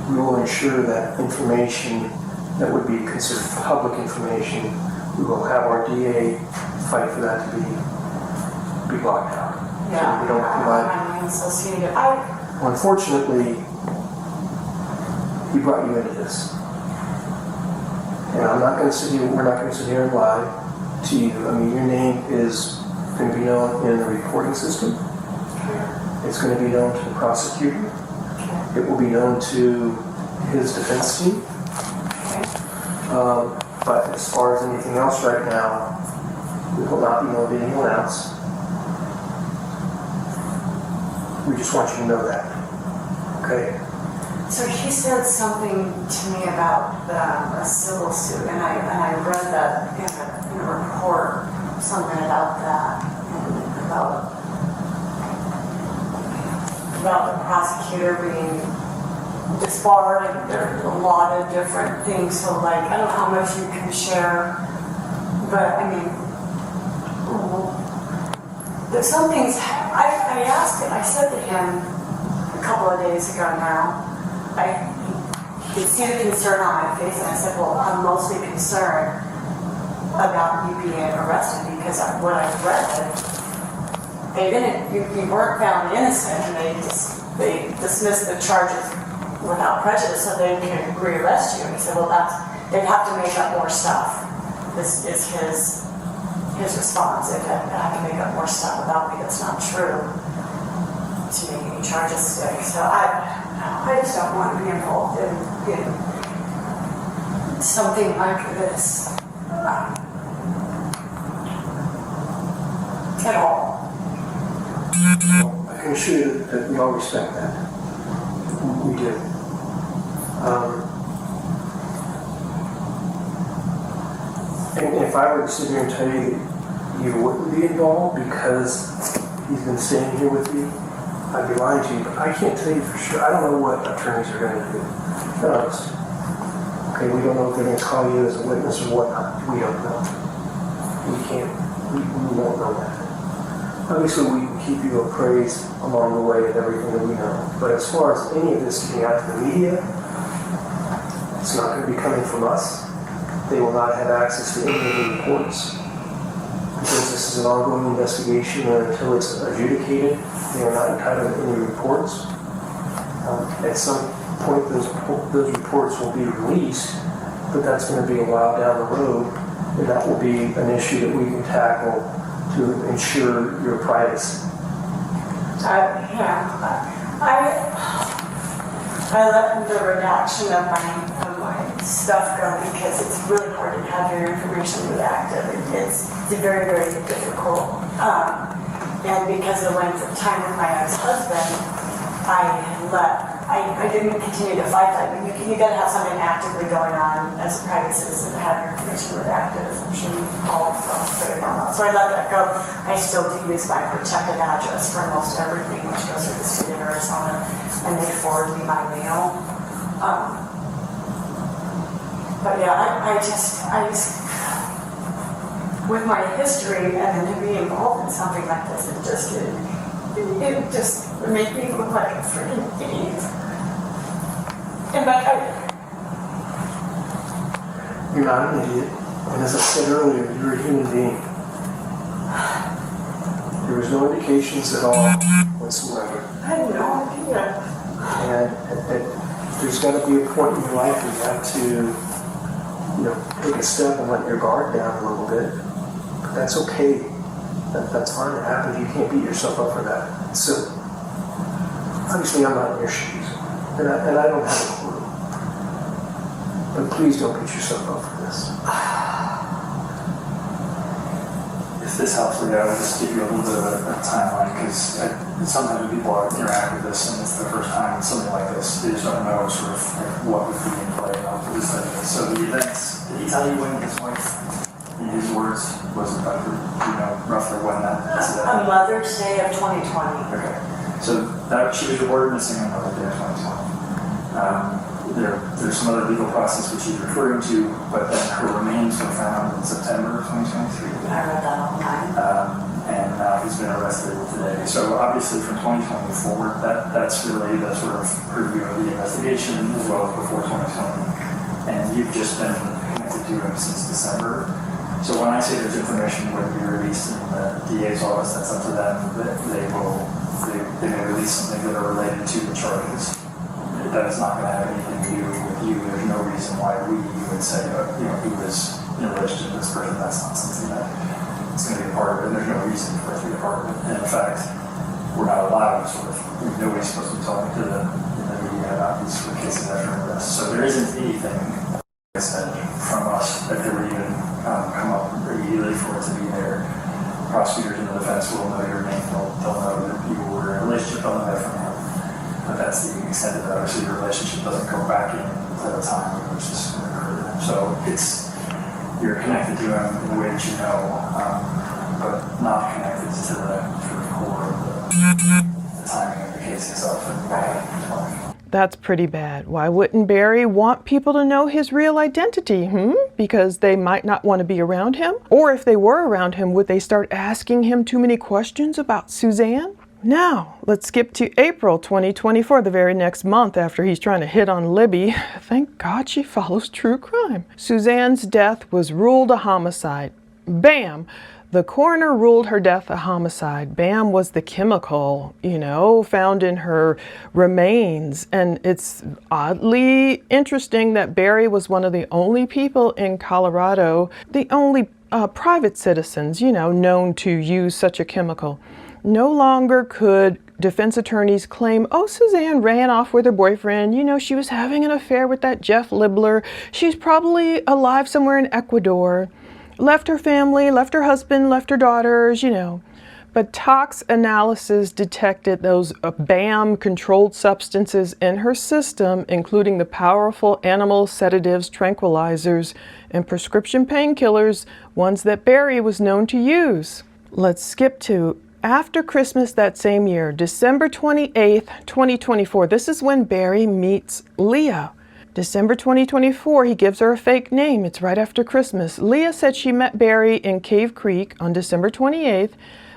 We will ensure that information that would be considered public information, we will have our DA fight for that to be blocked out. Yeah, so we don't provide. I'm associated. Unfortunately, he brought you into this. And I'm not going to sit here, we're not going to sit here and lie to you. I mean, your name is going to be known in the reporting system. It's going to be known to the prosecutor. It will be known to his defense team. But as far as anything else right now, it will not be known to anyone else. We just want you to know that. Okay? So he said something to me about a civil suit, and I read that in a report, something about that, and about the prosecutor being disbarred, and there's a lot of different things. So, like, I don't know how much you can share, but I mean, there's some things. I asked him. I said to him a couple of days ago now. He could see the concern on my face, and I said, "Well, I'm mostly concerned about you being arrested because of what I've read. They didn't. You weren't found innocent, and they dismissed the charges without prejudice, so they can rearrest you." And he said, "Well, they'd have to make up more stuff." This is his response. They'd have to make up more stuff about me that's not true to make any charges stick. So I just don't want to be involved in something like this at all. I can assure you that we all respect that. We do. And if I were to sit here and tell you that you wouldn't be involved because he's been staying here with you, I'd be lying to you. But I can't tell you for sure. I don't know what attorneys are going to do. None of us. Okay, we don't know if they're going to call you as a witness or whatnot. We don't know. We can't. We won't know that. Obviously, we can keep you appraised along the way of everything that we know. But as far as any of this getting out to the media, it's not going to be coming from us. They will not have access to any of the reports. Because this is an ongoing investigation, and until it's adjudicated, they are not entitled to any reports. At some point, those reports will be released, but that's going to be a while down the road, and that will be an issue that we can tackle to ensure your privacy. I let the redaction of my stuff go because it's really hard to have your information redacted. It's very, very difficult. And because of the length of time with my ex-husband, I let I didn't continue to fight that. You gotta have something actively going on as a private citizen to have your information redacted. I'm sure you all very well know. So I let that go. I still do use my protected address for most everything, which goes through the state of Arizona, and they forward me my mail. But yeah, I just, with my history and then to be involved in something like this, it just made me look like a freaking idiot. And You're not an idiot. And as I said earlier, you're a human being. There was no indications at all whatsoever. I had no idea. And there's got to be a point in your life where you have to, take a step and let your guard down a little bit. But that's okay. That's fine. It happens. You can't beat yourself up for that. So, obviously, I'm not in your shoes, and I don't have a clue. But please don't beat yourself up for this. If this helps, Leah, I would just give you a little bit of a timeline, because sometimes when people interact with this and it's their first time with something like this, they just don't know sort of what would be in play and how to study this. So the events, did he tell you when his wife, in his words, was abducted? Do you know roughly when that incident? On Mother's Day of 2020. Okay. So that she was reported missing on Mother's Day of 2020. There's some other legal process which he's referring to, but then her remains were found in September of 2023. I read that online. And now he's been arrested today. So obviously from 2020 forward, that's really the sort of preview of the investigation as well as before 2020. And you've just been connected to him since December. So when I say there's information going to be released in the DA's office, that's up to them. They may release something that are related to the charges. That is not going to have anything to do with you. There's no reason why we would say, he was in a relationship with this person. That's not something that is going to be a part of it. There's no reason for it to be a part of it. And in fact, we're not allowed nobody's supposed to be talking to the media about these sort of cases after arrest. So there isn't anything, like I said, from us that could even come up immediately for it to be there. Prosecutors in the defense will know your name. They'll know that you were in a relationship. They'll know that from him. But that's the extent of it. Obviously, your relationship doesn't go back in at a time which is going to occur. So you're connected to him in a way that you know, but not connected to the core of the timing of the case itself. That's pretty bad. Why wouldn't Barry want people to know his real identity? Because they might not want to be around him? Or if they were around him, would they start asking him too many questions about Suzanne? Now, let's skip to April 2024, the very next month after he's trying to hit on Libby. Thank God she follows true crime. Suzanne's death was ruled a homicide. Bam! The coroner ruled her death a homicide. Bam was the chemical, found in her remains. And it's oddly interesting that Barry was one of the only people in Colorado, the only private citizens, known to use such a chemical. No longer could defense attorneys claim, Suzanne ran off with her boyfriend. She was having an affair with that Jeff Libler. She's probably alive somewhere in Ecuador. Left her family, left her husband, left her daughters, But tox analysis detected those BAM controlled substances in her system, including the powerful animal sedatives, tranquilizers, and prescription painkillers, ones that Barry was known to use. Let's skip to after Christmas that same year, December 28th, 2024. This is when Barry meets Leah. December 2024, he gives her a fake name. It's right after Christmas. Leah said she met Barry in Cave Creek on December 28th.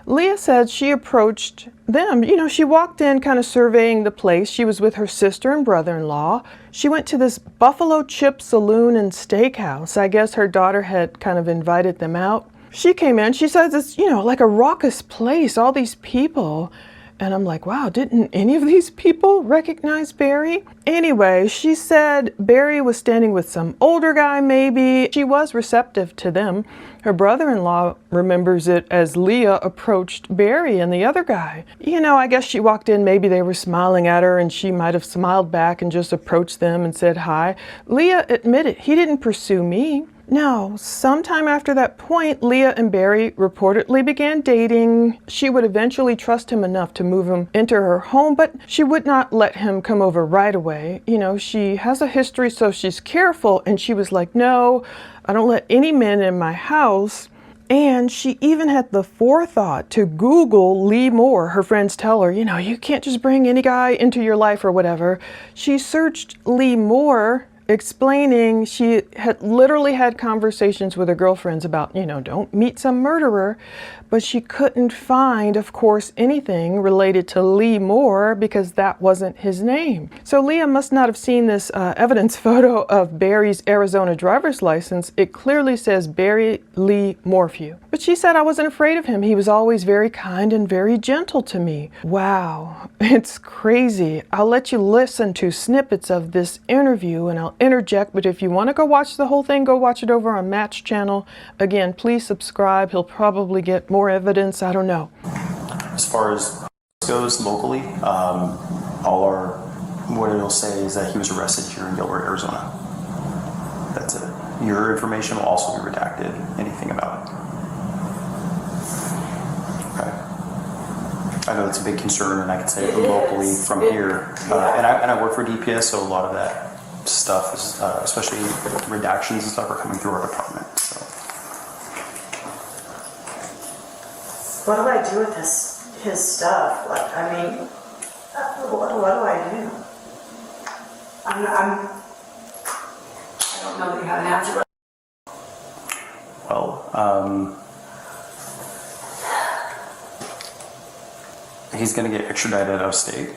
Leah said she approached them. She walked in kind of surveying the place. She was with her sister and brother-in-law. She went to this Buffalo Chip Saloon and Steakhouse. I guess her daughter had kind of invited them out. She came in, she says it's, like a raucous place, all these people. And I'm like, wow, didn't any of these people recognize Barry? Anyway, she said Barry was standing with some older guy maybe. She was receptive to them. Her brother-in-law remembers it as Leah approached Barry and the other guy. I guess she walked in, maybe they were smiling at her and she might have smiled back and just approached them and said hi. Leah admitted, he didn't pursue me. Now, sometime after that point, Leah and Barry reportedly began dating. She would eventually trust him enough to move him into her home, but she would not let him come over right away. You know, she has a history, so she's careful, and she was like, no, I don't let any men in my house. And she even had the forethought to Google Lee Moore. Her friends tell her, you know, you can't just bring any guy into your life or whatever. She searched Lee Moore, explaining she had literally had conversations with her girlfriends about, you know, don't meet some murderer, but she couldn't find, of course, anything related to Lee Moore because that wasn't his name. So Leah must not have seen this evidence photo of Barry's Arizona driver's license. It clearly says Barry Lee Morphew. But she said, I wasn't afraid of him. He was always very kind and very gentle to me. Wow, it's crazy. I'll let you listen to snippets of this interview and I'll interject, but if you want to go watch the whole thing, go watch it over on Matt's channel. Again, please subscribe. He'll probably get more evidence. I don't know. As far as goes locally, what it'll say is that he was arrested here in Gilbert, Arizona. That's it. Your information will also be redacted. Anything about it. Okay. I know it's a big concern, and I can say it locally from here. And I work for DPS, so a lot of that stuff is, especially redactions and stuff, are coming through our department. So. What do I do with his stuff? Like, I mean, what do I do? I don't know that you have an answer. Well, he's going to get extradited out of state.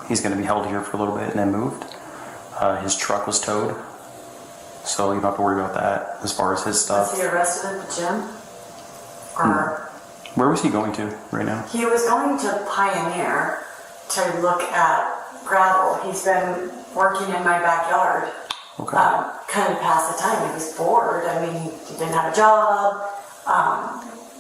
He's going to be held here for a little bit and then moved. His truck was towed, so you don't have to worry about that as far as his stuff. Was he arrested at the gym? Or where was he going to right now? he was going to Pioneer to look at gravel. He's been working in my backyard, Okay. kind of pass the time. He was bored. I mean, he didn't have a job.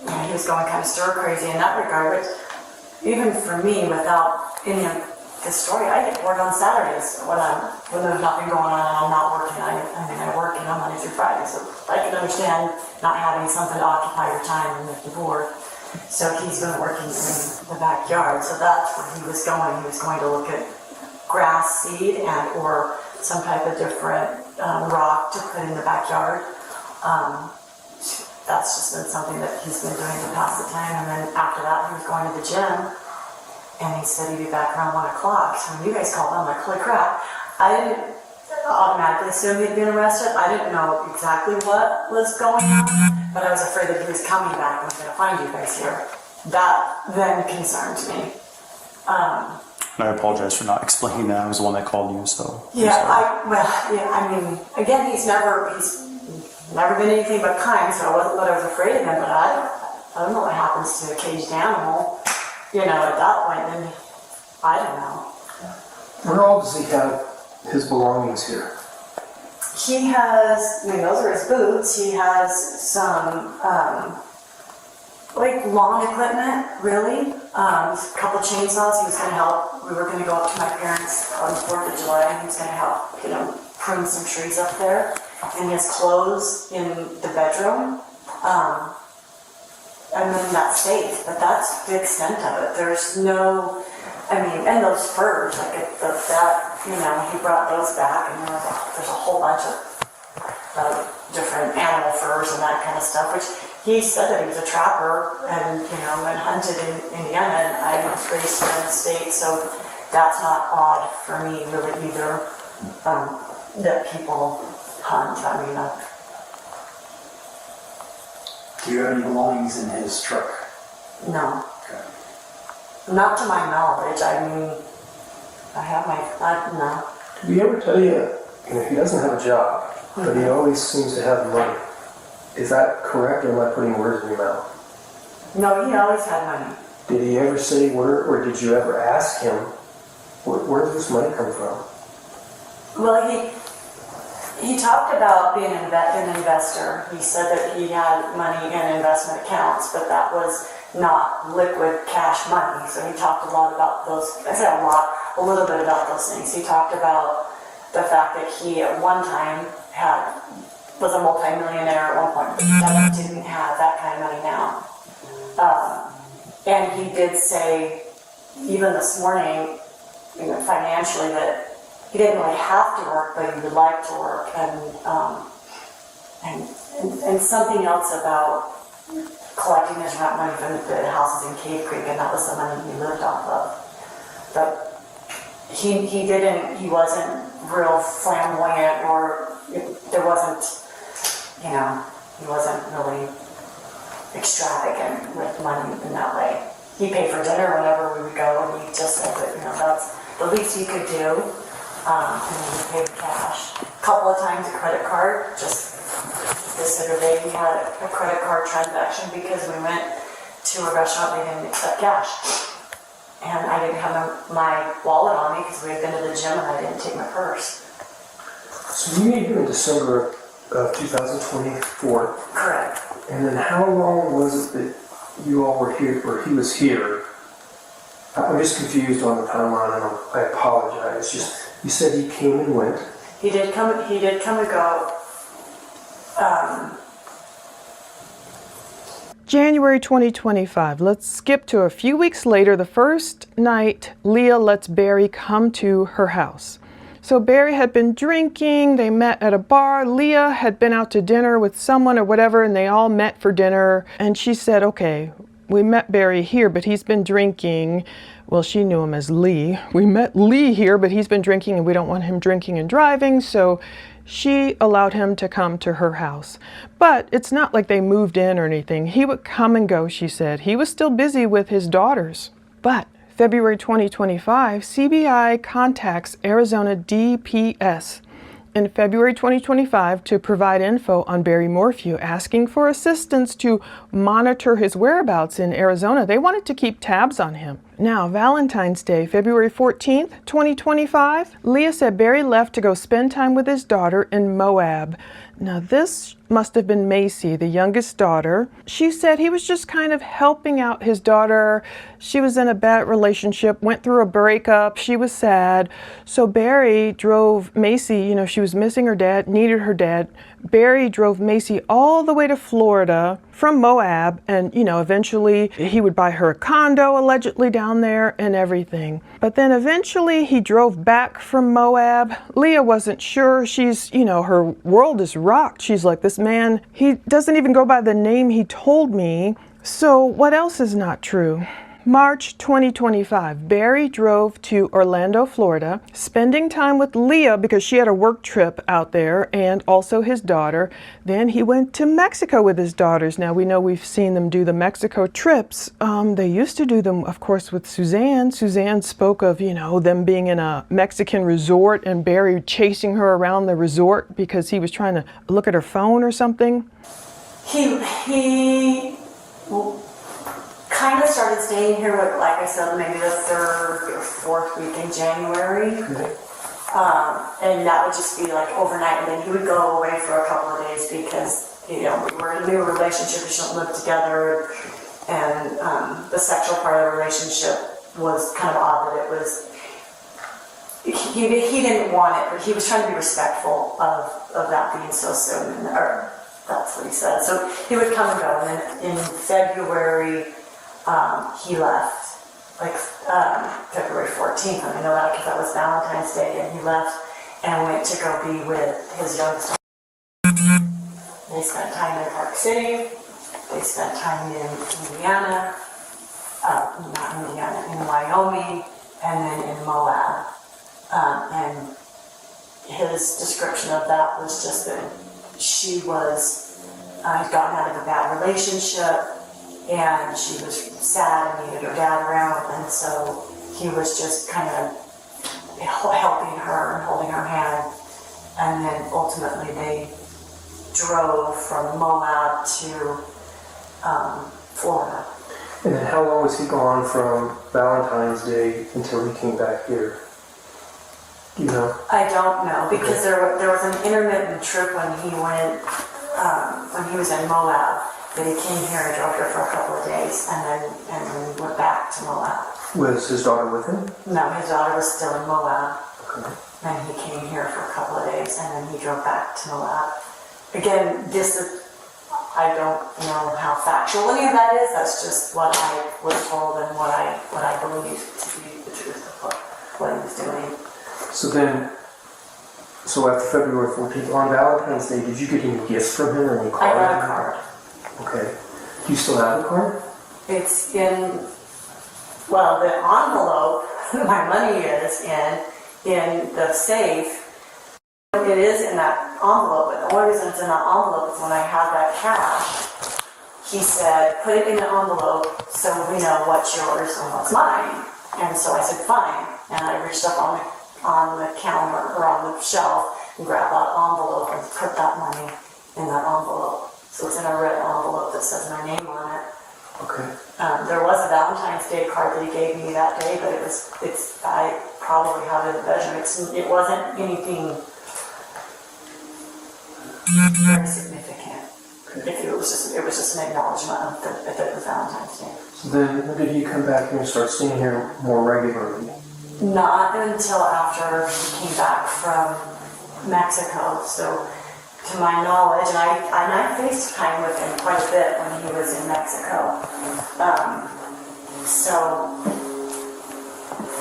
You know, he was going kind of stir crazy in that regard. But even for me, without any of the story, I get bored on Saturdays when there's nothing going on and I'm not working. I work, you know, Monday through Friday, so I can understand not having something to occupy your time and make you bored. So he's been working in the backyard, so that's where he was going. He was going to look at grass seed and or some type of different rock to put in the backyard. That's just been something that he's been doing to pass the time. And then after that, he was going to the gym, and he said he'd be back around 1 o'clock. So when you guys called, I'm like, holy crap! I didn't automatically assume he'd been arrested. I didn't know exactly what was going on, but I was afraid that he was coming back and was going to find you guys here. That then concerned me. And I apologize for not explaining that. I was the one that called you, so. I mean, again, he's never been anything but kind, so I wasn't that I was afraid of him, but I don't know what happens to a caged animal, you know, at that point, then I don't know. Where all does he have his belongings here? He has, I mean, those are his boots. He has some, like lawn equipment, really. A couple chainsaws. He was going to help. We were going to go up to my parents on the 4th of July, and he was going to help, you know, prune some trees up there. And he has clothes in the bedroom. And then that safe, but that's the extent of it. There's no, I mean, and those furs, like that, you know, he brought those back, and there's a whole bunch of different animal furs and that kind of stuff, which he said that he was a trapper and, you know, and hunted in Indiana, and I was raised in the States, so that's not odd for me really either, that people hunt. I mean, Do you have any belongings in his truck? no. Okay. Not to my knowledge. I mean, I have no. Did he ever tell you know, he doesn't have a job, but he always seems to have money? Is that correct, or am I putting words in your mouth? No, he always had money. Did he ever say where, or did you ever ask him, where does this money come from? Well, he talked about being an investor. He said that he had money in investment accounts, but that was not liquid cash money. So he talked a lot about those. I say a little bit about those things. He talked about the fact that he at one time had was a multimillionaire at one point, but didn't have that kind of money now. And he did say, even this morning, financially, that he didn't really have to work, but he would like to work, and something else about collecting his rent money from the houses in Cave Creek, and that was the money he lived off of. But he wasn't real flamboyant, or there wasn't, he wasn't really extravagant with money in that way. He paid for dinner whenever we would go, and he just said that, that's the least he could do. And he paid cash. A couple of times a credit card. Just this other day we had a credit card transaction because we went to a restaurant and they didn't accept cash. And I didn't have my wallet on me because we had been to the gym and I didn't take my purse. So you made here in December of 2024. Correct. And then how long was it that you all were here, or he was here? I'm just confused on the timeline, and I apologize. Just, you said he came and went. He did come and go. January 2025. Let's skip to a few weeks later. The first night, Leah lets Barry come to her house. So Barry had been drinking, they met at a bar. Leah had been out to dinner with someone or whatever, and they all met for dinner. And she said, okay, we met Barry here, but he's been drinking. Well, she knew him as Lee. We met Lee here, but he's been drinking and we don't want him drinking and driving. So she allowed him to come to her house. But it's not like they moved in or anything. He would come and go, she said. He was still busy with his daughters. But February 2025, CBI contacts Arizona DPS in February 2025 to provide info on Barry Morphew, asking for assistance to monitor his whereabouts in Arizona. They wanted to keep tabs on him. Now, Valentine's Day, February 14th, 2025, Leah said Barry left to go spend time with his daughter in Moab. Now, this must have been Macy, the youngest daughter. She said he was just kind of helping out his daughter. She was in a bad relationship, went through a breakup. She was sad. So Barry drove Macy, she was missing her dad, needed her dad. Barry drove Macy all the way to Florida from Moab, and, eventually he would buy her a condo allegedly down there and everything. But then eventually he drove back from Moab. Leah wasn't sure. She's, her world is rocked. She's like, this man, he doesn't even go by the name he told me. So what else is not true? March 2025, Barry drove to Orlando, Florida, spending time with Leah because she had a work trip out there, and also his daughter. Then he went to Mexico with his daughters. Now we know we've seen them do the Mexico trips. They used to do them, of course, with Suzanne. Suzanne spoke of, them being in a Mexican resort and Barry chasing her around the resort because he was trying to look at her phone or something. He kind of started staying here, like I said, maybe the third or fourth week in January. And that would just be like overnight, and then he would go away for a couple of days because, we were in a new relationship, we shouldn't live together, and the sexual part of the relationship was kind of odd that it was, he didn't want it, but he was trying to be respectful of that being so soon, or that's what he said. So he would come and go, and then in February, he left, like February 14th, and I know that because that was Valentine's Day, and he left and went to go be with his youngest daughter. They spent time in Park City, they spent time in Indiana, in Wyoming, and then in Moab. And his description of that was just that she was, had gotten out of a bad relationship, and she was sad and needed her dad around, and so he was just kind of helping her and holding her hand, and then ultimately they drove from Moab to Florida. And then how long was he gone from Valentine's Day until he came back here? Do you know? I don't know, because there was an intermittent trip when he went, when he was in Moab, that he came here and drove here for a couple of days, and then went back to Moab. Was his daughter with him? No, his daughter was still in Moab. Okay. And he came here for a couple of days, and then he drove back to Moab. again, I don't know how factual any of that is. That's just what I was told and what I believe to be the truth of what he was doing. So after February 14th, on Valentine's Day, did you get any gifts from him or any card? I got a card. Okay. Do you still have the card? It's in, well, the envelope my money is in the safe. It is in that envelope, but the only reason it's in that envelope is when I had that cash, he said, put it in the envelope so we know what's yours and what's mine. And so I said, fine. And I reached up on the counter or on the shelf and grabbed that envelope and put that money in that envelope. So it's in a red envelope that says my name on it. Okay. There was a Valentine's Day card that he gave me that day, but I probably have it in the bedroom. It wasn't anything very significant. Okay. It was just an acknowledgement of that it was Valentine's Day. So then, when did he come back here and start staying here more regularly? Not until after he came back from Mexico. So, to my knowledge, and I FaceTime with him quite a bit when he was in Mexico. So,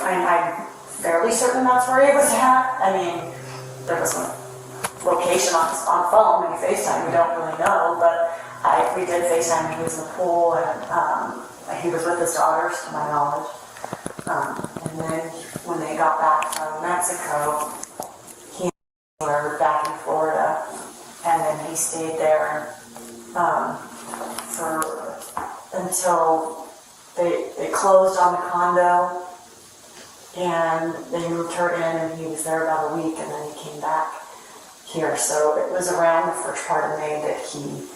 I'm fairly certain that's where he was at. I mean, there was some location on phone when you FaceTime, we don't really know, but we did FaceTime when he was in the pool, and he was with his daughters, to my knowledge. And then when they got back from Mexico, he and I were back in Florida, and then he stayed there until they closed on the condo, and they moved her in, and he was there about a week, and then he came back here. So it was around the first part of May that he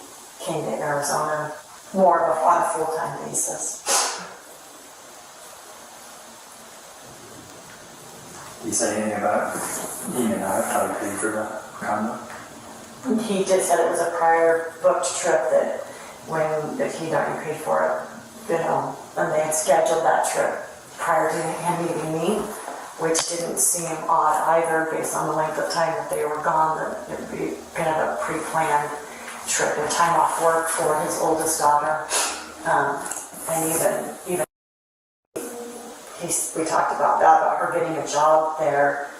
came to Arizona, more of on a full-time basis. Did he say anything about he and I how to pay for the condo? He just said it was a prior booked trip that he'd already paid for it, and they had scheduled that trip prior to him meeting me, which didn't seem odd either based on the length of time that they were gone, that it would be kind of a pre-planned trip, a time off work for his oldest daughter. And even we talked about that, about her getting a job there,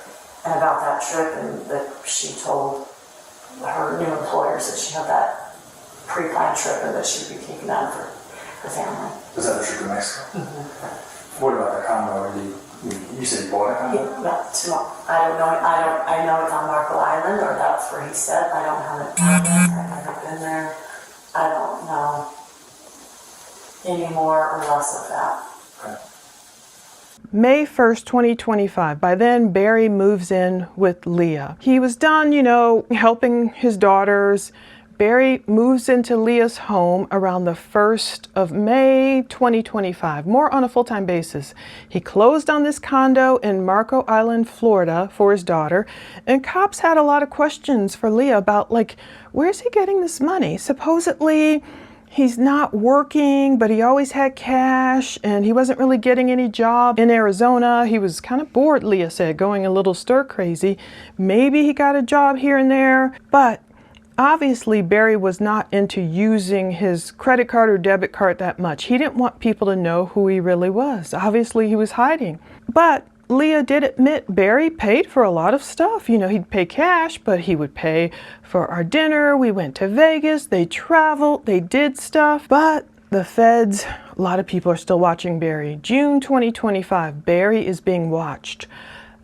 and about that trip, and that she told her new employers that she had that pre-planned trip and that she would be taking that for the family. Was that a trip to Mexico? Mm-hmm. What about the condo? You said he bought a condo? I don't know. I know it's on Marco Island, or that's where he said. I don't have it. I've never been there. I don't know any more or less of that. Okay. May 1st, 2025. By then, Barry moves in with Leah. He was done, helping his daughters. Barry moves into Leah's home around the 1st of May 2025, more on a full-time basis. He closed on this condo in Marco Island, Florida for his daughter, and cops had a lot of questions for Leah about, where's he getting this money? Supposedly, he's not working, but he always had cash, and he wasn't really getting any job in Arizona. He was kind of bored, Leah said, going a little stir-crazy. Maybe he got a job here and there, but obviously, Barry was not into using his credit card or debit card that much. He didn't want people to know who he really was. Obviously, he was hiding. But Leah did admit Barry paid for a lot of stuff. He'd pay cash, but he would pay for our dinner. We went to Vegas. They traveled. They did stuff. But the feds, a lot of people are still watching Barry. June 2025, Barry is being watched.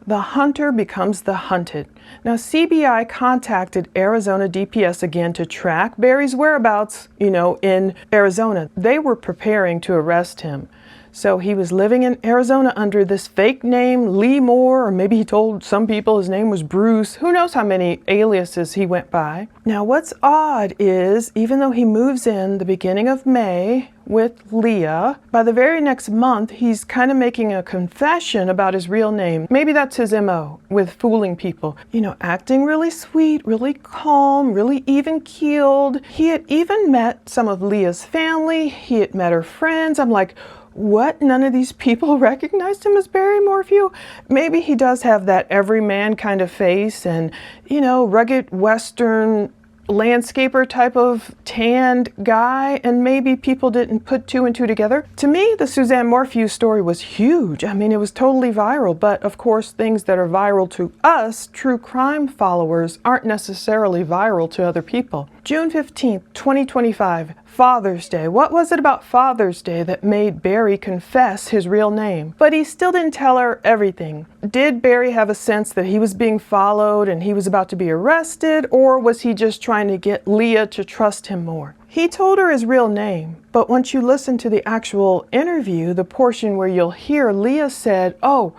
The hunter becomes the hunted. Now, CBI contacted Arizona DPS again to track Barry's whereabouts, in Arizona. They were preparing to arrest him. So he was living in Arizona under this fake name, Lee Moore, or maybe he told some people his name was Bruce. Who knows how many aliases he went by. Now, what's odd is, even though he moves in the beginning of May with Leah, by the very next month, he's kind of making a confession about his real name. Maybe that's his MO with fooling people. Acting really sweet, really calm, really even-keeled. He had even met some of Leah's family. He had met her friends. I'm like, what? None of these people recognized him as Barry Morphew? Maybe he does have that everyman kind of face and, rugged Western landscaper type of tanned guy, and maybe people didn't put two and two together. To me, the Suzanne Morphew story was huge. I mean, it was totally viral, but of course, things that are viral to us, true crime followers, aren't necessarily viral to other people. June 15th, 2025, Father's Day. What was it about Father's Day that made Barry confess his real name? But he still didn't tell her everything. Did Barry have a sense that he was being followed and he was about to be arrested, or was he just trying to get Leah to trust him more? He told her his real name, but once you listen to the actual interview, the portion where you'll hear Leah said, "Oh,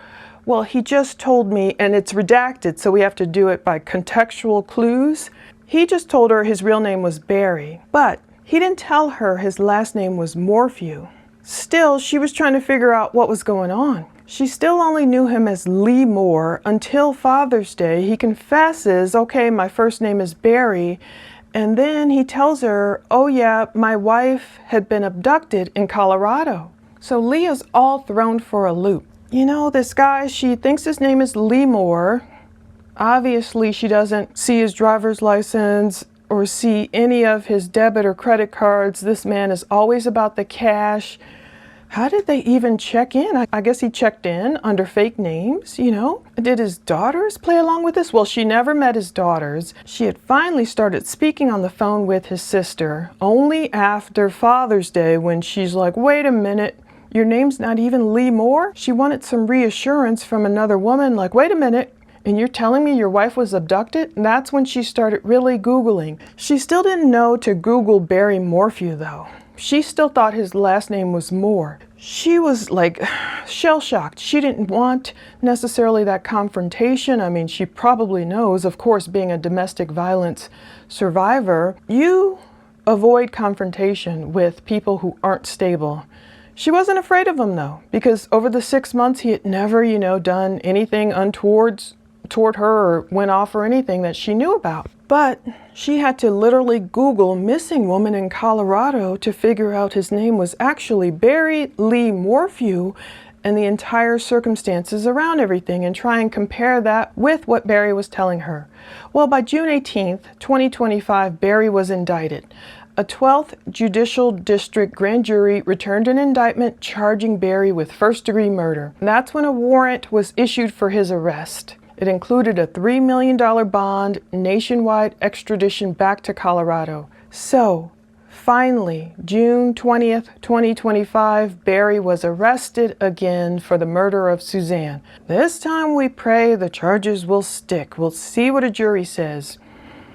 well, he just told me," and it's redacted, so we have to do it by contextual clues. He just told her his real name was Barry, but he didn't tell her his last name was Morphew. Still, she was trying to figure out what was going on. She still only knew him as Lee Moore until Father's Day. He confesses, "Okay, my first name is Barry," and then he tells her, "Oh yeah, my wife had been abducted in Colorado." So Leah's all thrown for a loop. You know, this guy, she thinks his name is Lee Moore. Obviously, she doesn't see his driver's license or see any of his debit or credit cards. This man is always about the cash. How did they even check in? I guess he checked in under fake names, you know? Did his daughters play along with this? Well, she never met his daughters. She had finally started speaking on the phone with his sister only after Father's Day, when she's like, "Wait a minute, your name's not even Lee Moore?" She wanted some reassurance from another woman, like, "Wait a minute, and you're telling me your wife was abducted?" And that's when she started really Googling. She still didn't know to Google Barry Morphew, though. She still thought his last name was Moore. She was like shell-shocked. She didn't want necessarily that confrontation. I mean, she probably knows, of course, being a domestic violence survivor, you avoid confrontation with people who aren't stable. She wasn't afraid of him, though, because over the 6 months, he had never, done anything untoward toward her or went off or anything that she knew about. But she had to literally Google missing woman in Colorado to figure out his name was actually Barry Lee Morphew, and the entire circumstances around everything, and try and compare that with what Barry was telling her. Well, by June 18th, 2025, Barry was indicted. A 12th Judicial District grand jury returned an indictment charging Barry with first-degree murder. And that's when a warrant was issued for his arrest. It included a $3 million bond, nationwide extradition back to Colorado. So, finally, June 20th, 2025, Barry was arrested again for the murder of Suzanne. This time we pray the charges will stick. We'll see what a jury says.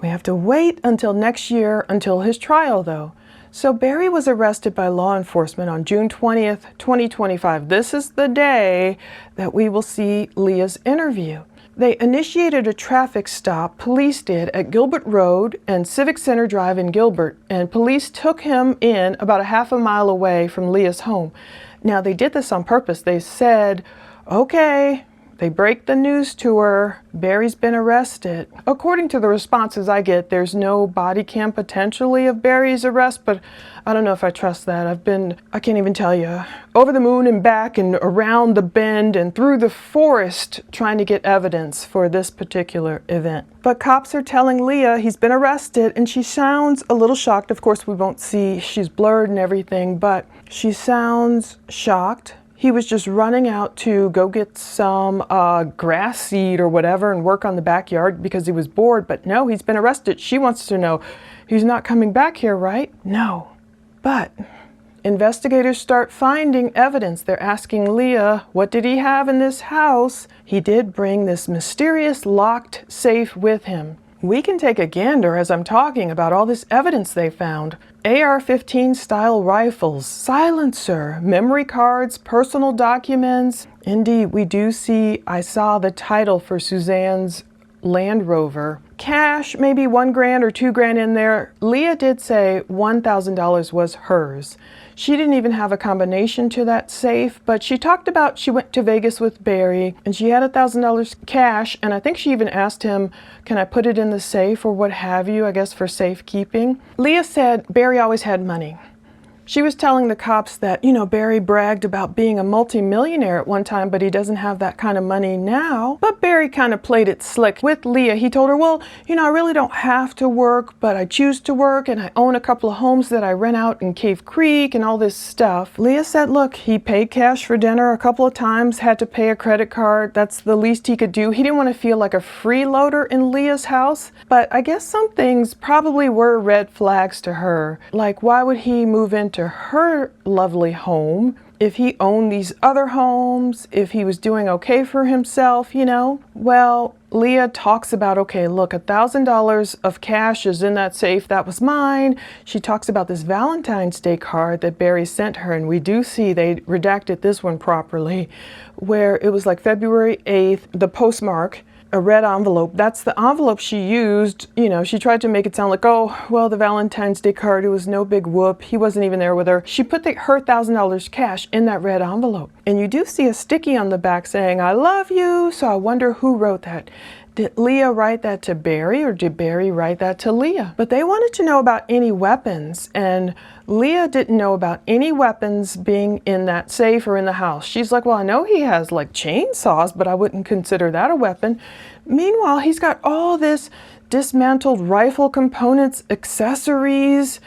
We have to wait until next year, until his trial, though. So Barry was arrested by law enforcement on June 20th, 2025. This is the day that we will see Leah's interview. They initiated a traffic stop, police did, at Gilbert Road and Civic Center Drive in Gilbert, and police took him in about a half a mile away from Leah's home. Now, they did this on purpose. They said, okay, they break the news to her, Barry's been arrested. According to the responses I get, there's no body cam potentially of Barry's arrest, but I don't know if I trust that. I can't even tell you, over the moon and back and around the bend and through the forest trying to get evidence for this particular event. But cops are telling Leah he's been arrested, and she sounds a little shocked. Of course, we won't see, she's blurred and everything, but she sounds shocked. He was just running out to go get some grass seed or whatever and work on the backyard because he was bored. But no, he's been arrested. She wants to know, he's not coming back here, right? No. But investigators start finding evidence. They're asking Leah, what did he have in this house? He did bring this mysterious locked safe with him. We can take a gander as I'm talking about all this evidence they found. AR-15 style rifles, silencer, memory cards, personal documents. Indeed, we do see, I saw the title for Suzanne's Land Rover. Cash, maybe $1,000 or $2,000 in there. Leah did say $1,000 was hers. She didn't even have a combination to that safe, but she talked about she went to Vegas with Barry and she had $1,000 cash, and I think she even asked him, can I put it in the safe or what have you, I guess for safekeeping. Leah said Barry always had money. She was telling the cops that, you know, Barry bragged about being a multimillionaire at one time, but he doesn't have that kind of money now. But Barry kind of played it slick with Leah. He told her, well, you know, I really don't have to work, but I choose to work, and I own a couple of homes that I rent out in Cave Creek and all this stuff. Leah said, look, he paid cash for dinner a couple of times, had to pay a credit card. That's the least he could do. He didn't want to feel like a freeloader in Leah's house, but I guess some things probably were red flags to her. Like, why would he move into her lovely home if he owned these other homes, if he was doing okay for himself, you know? Well, Leah talks about, okay, look, $1,000 of cash is in that safe. That was mine. She talks about this Valentine's Day card that Barry sent her, and we do see they redacted this one properly, where it was like February 8th, the postmark, a red envelope. That's the envelope she used. You know, she tried to make it sound like, oh, well, the Valentine's Day card, it was no big whoop. He wasn't even there with her. She put her $1,000 cash in that red envelope. And you do see a sticky on the back saying, I love you. So I wonder who wrote that. Did Leah write that to Barry, or did Barry write that to Leah? But they wanted to know about any weapons, and Leah didn't know about any weapons being in that safe or in the house. She's like, well, I know he has like chainsaws, but I wouldn't consider that a weapon. Meanwhile, he's got all this dismantled rifle components, accessories,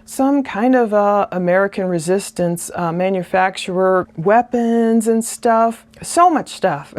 some kind of American resistance manufacturer, weapons and stuff. So much stuff.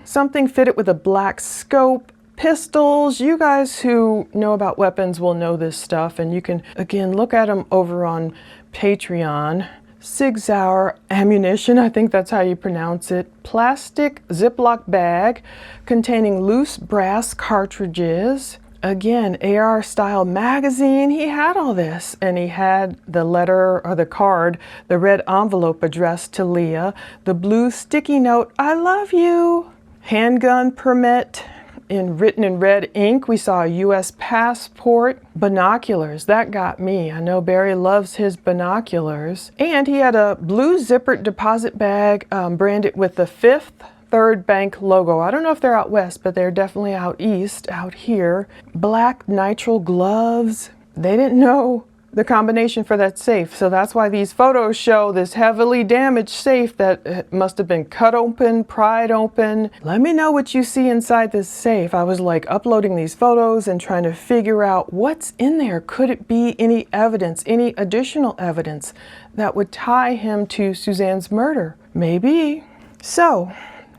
Something fitted with a black scope, pistols. You guys who know about weapons will know this stuff, and you can, again, look at them over on Patreon. Sig Sauer ammunition, I think that's how you pronounce it. Plastic Ziploc bag containing loose brass cartridges. Again, AR style magazine. He had all this, and he had the letter or the card, the red envelope addressed to Leah, the blue sticky note, I love you. Handgun permit written in red ink. We saw a U.S. passport. Binoculars, that got me. I know Barry loves his binoculars. And he had a blue zippered deposit bag branded with the Fifth Third Bank logo. I don't know if they're out west, but they're definitely out east, out here. Black nitrile gloves. They didn't know the combination for that safe, so that's why these photos show this heavily damaged safe that must have been cut open, pried open. Let me know what you see inside this safe. I was like uploading these photos and trying to figure out what's in there. Could it be any evidence, any additional evidence that would tie him to Suzanne's murder? Maybe. So,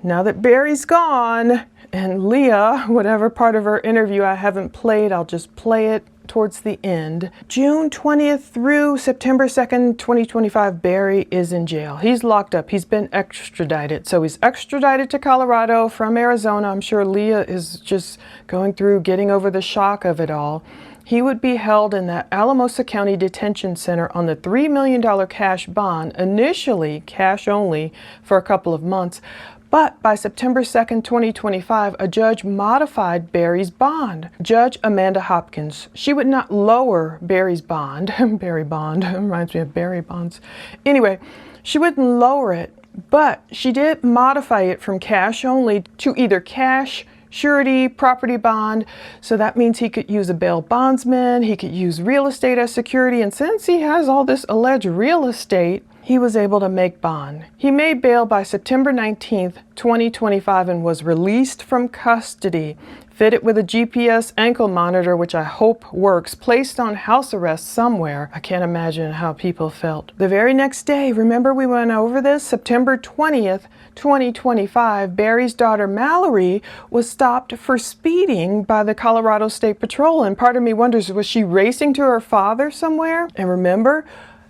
now that Barry's gone, and Leah, whatever part of her interview I haven't played, I'll just play it towards the end. June 20th through September 2nd, 2025, Barry is in jail. He's locked up. He's been extradited. So he's extradited to Colorado from Arizona. I'm sure Leah is just going through getting over the shock of it all. He would be held in the Alamosa County Detention Center on the $3 million cash bond, initially cash only, for a couple of months. But by September 2nd, 2025, a judge modified Barry's bond. Judge Amanda Hopkins. She would not lower Barry's bond. Barry Bond reminds me of Barry Bonds. Anyway, she wouldn't lower it, but she did modify it from cash only to either cash, surety, property bond. So that means he could use a bail bondsman, he could use real estate as security, and since he has all this alleged real estate, he was able to make bond. He made bail by September 19th, 2025 and was released from custody, fitted with a GPS ankle monitor, which I hope works, placed on house arrest somewhere. I can't imagine how people felt. The very next day, remember we went over this? September 20th, 2025, Barry's daughter Mallory was stopped for speeding by the Colorado State Patrol, and part of me wonders, was she racing to her father somewhere? And remember,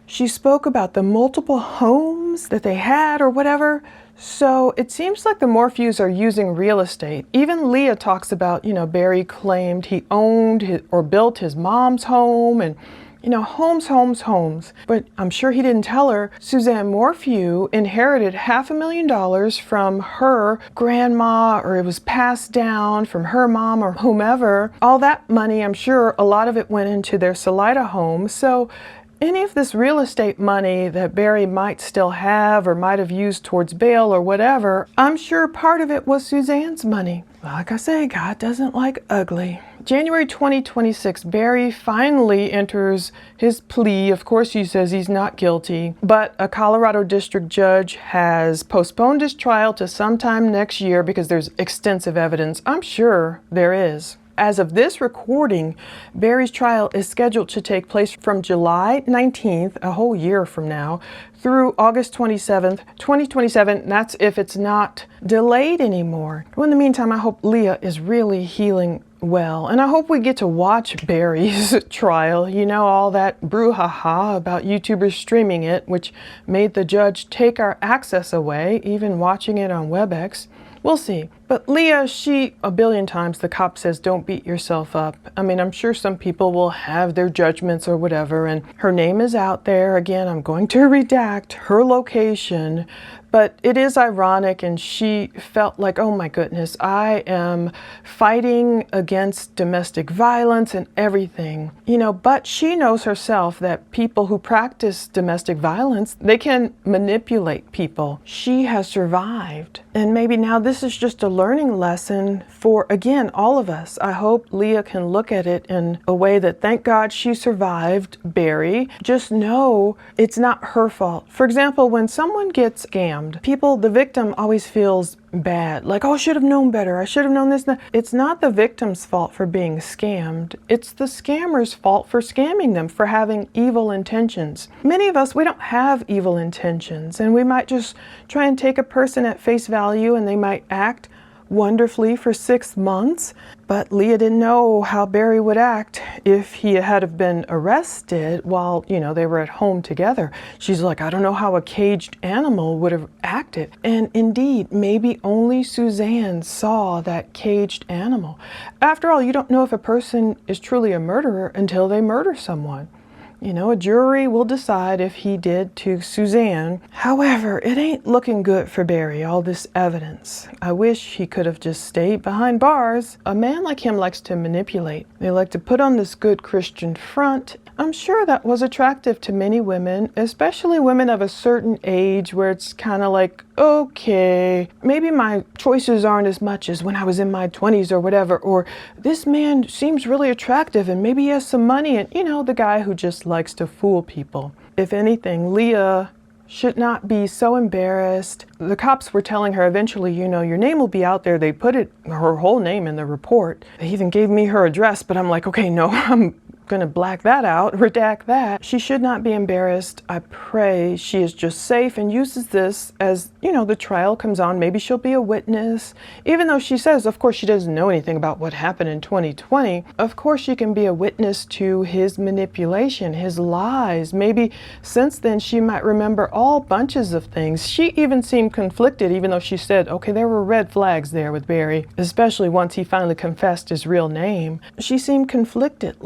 she spoke about the multiple homes that they had or whatever. So it seems like the Morphews are using real estate. Even Leah talks about, Barry claimed he owned or built his mom's home and, homes. But I'm sure he didn't tell her Suzanne Morphew inherited $500,000 from her grandma, or it was passed down from her mom or whomever. All that money, I'm sure a lot of it went into their Salida home. So any of this real estate money that Barry might still have or might have used towards bail or whatever, I'm sure part of it was Suzanne's money. Like I say, God doesn't like ugly. January 2026, Barry finally enters his plea. Of course, he says he's not guilty, but a Colorado district judge has postponed his trial to sometime next year because there's extensive evidence. I'm sure there is. As of this recording, Barry's trial is scheduled to take place from July 19th, a whole year from now, through August 27th, 2027. That's if it's not delayed anymore. Well, in the meantime, I hope Leah is really healing well, and I hope we get to watch Barry's trial. You know, all that brouhaha about YouTubers streaming it, which made the judge take our access away, even watching it on WebEx. We'll see. But Leah, a billion times the cop says don't beat yourself up. I mean, I'm sure some people will have their judgments or whatever, and her name is out there. Again, I'm going to redact her location, but it is ironic, and she felt like, oh my goodness, I am fighting against domestic violence and everything. You know, but she knows herself that people who practice domestic violence, they can manipulate people. She has survived. And maybe now this is just a learning lesson for, again, all of us. I hope Leah can look at it in a way that, thank God she survived Barry. Just know it's not her fault. For example, when someone gets scammed, the victim always feels bad. Like, oh, I should have known better. I should have known this. It's not the victim's fault for being scammed. It's the scammer's fault for scamming them, for having evil intentions. Many of us, we don't have evil intentions, and we might just try and take a person at face value, and they might act wonderfully for 6 months, but Leah didn't know how Barry would act if he had have been arrested while, they were at home together. She's like, I don't know how a caged animal would have acted. And indeed, maybe only Suzanne saw that caged animal. After all, you don't know if a person is truly a murderer until they murder someone. A jury will decide if he did to Suzanne. However, it ain't looking good for Barry, all this evidence. I wish he could have just stayed behind bars. A man like him likes to manipulate. They like to put on this good Christian front. I'm sure that was attractive to many women, especially women of a certain age where it's kind of like, okay, maybe my choices aren't as much as when I was in my 20s or whatever, or this man seems really attractive and maybe he has some money, and the guy who just likes to fool people. If anything, Leah should not be so embarrassed. The cops were telling her eventually, your name will be out there. They put her whole name in the report. They even gave me her address, but I'm like, okay, no, I'm gonna black that out, redact that. She should not be embarrassed. I pray she is just safe and uses this as, the trial comes on. Maybe she'll be a witness. Even though she says, of course, she doesn't know anything about what happened in 2020. Of course, she can be a witness to his manipulation, his lies. Maybe since then she might remember all bunches of things. She even seemed conflicted, even though she said, okay, there were red flags there with Barry, especially once he finally confessed his real name. She seemed conflicted,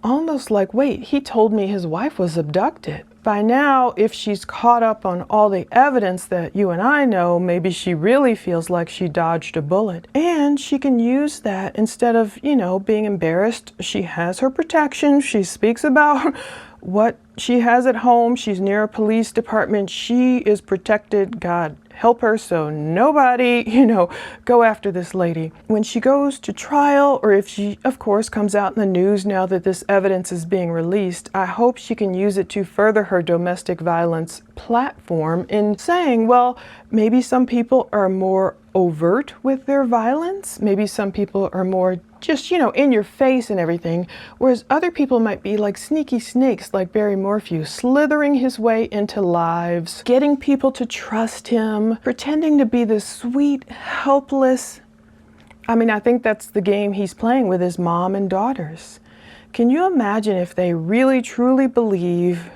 almost like, wait, he told me his wife was abducted. By now, if she's caught up on all the evidence that you and I know, maybe she really feels like she dodged a bullet. And she can use that instead of, being embarrassed. She has her protection. She speaks about what she has at home. She's near a police department. She is protected. God help her, so nobody, go after this lady. When she goes to trial, or if she, of course, comes out in the news now that this evidence is being released, I hope she can use it to further her domestic violence platform in saying, well, maybe some people are more overt with their violence. Maybe some people are more just, in your face and everything, whereas other people might be like sneaky snakes like Barry Morphew, slithering his way into lives, getting people to trust him, pretending to be this sweet, helpless. I think that's the game he's playing with his mom and daughters. Can you imagine if they really, truly believe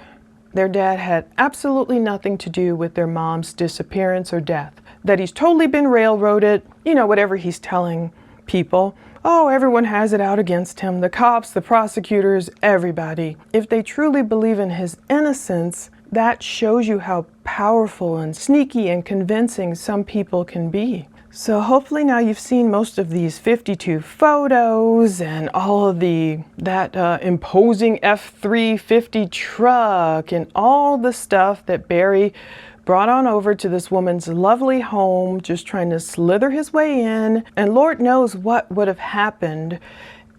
their dad had absolutely nothing to do with their mom's disappearance or death? That he's totally been railroaded, whatever he's telling people. Oh, everyone has it out against him, the cops, the prosecutors, everybody. If they truly believe in his innocence, that shows you how powerful and sneaky and convincing some people can be. So hopefully now you've seen most of these 52 photos and all of that imposing F-350 truck and all the stuff that Barry brought on over to this woman's lovely home, just trying to slither his way in. And Lord knows what would have happened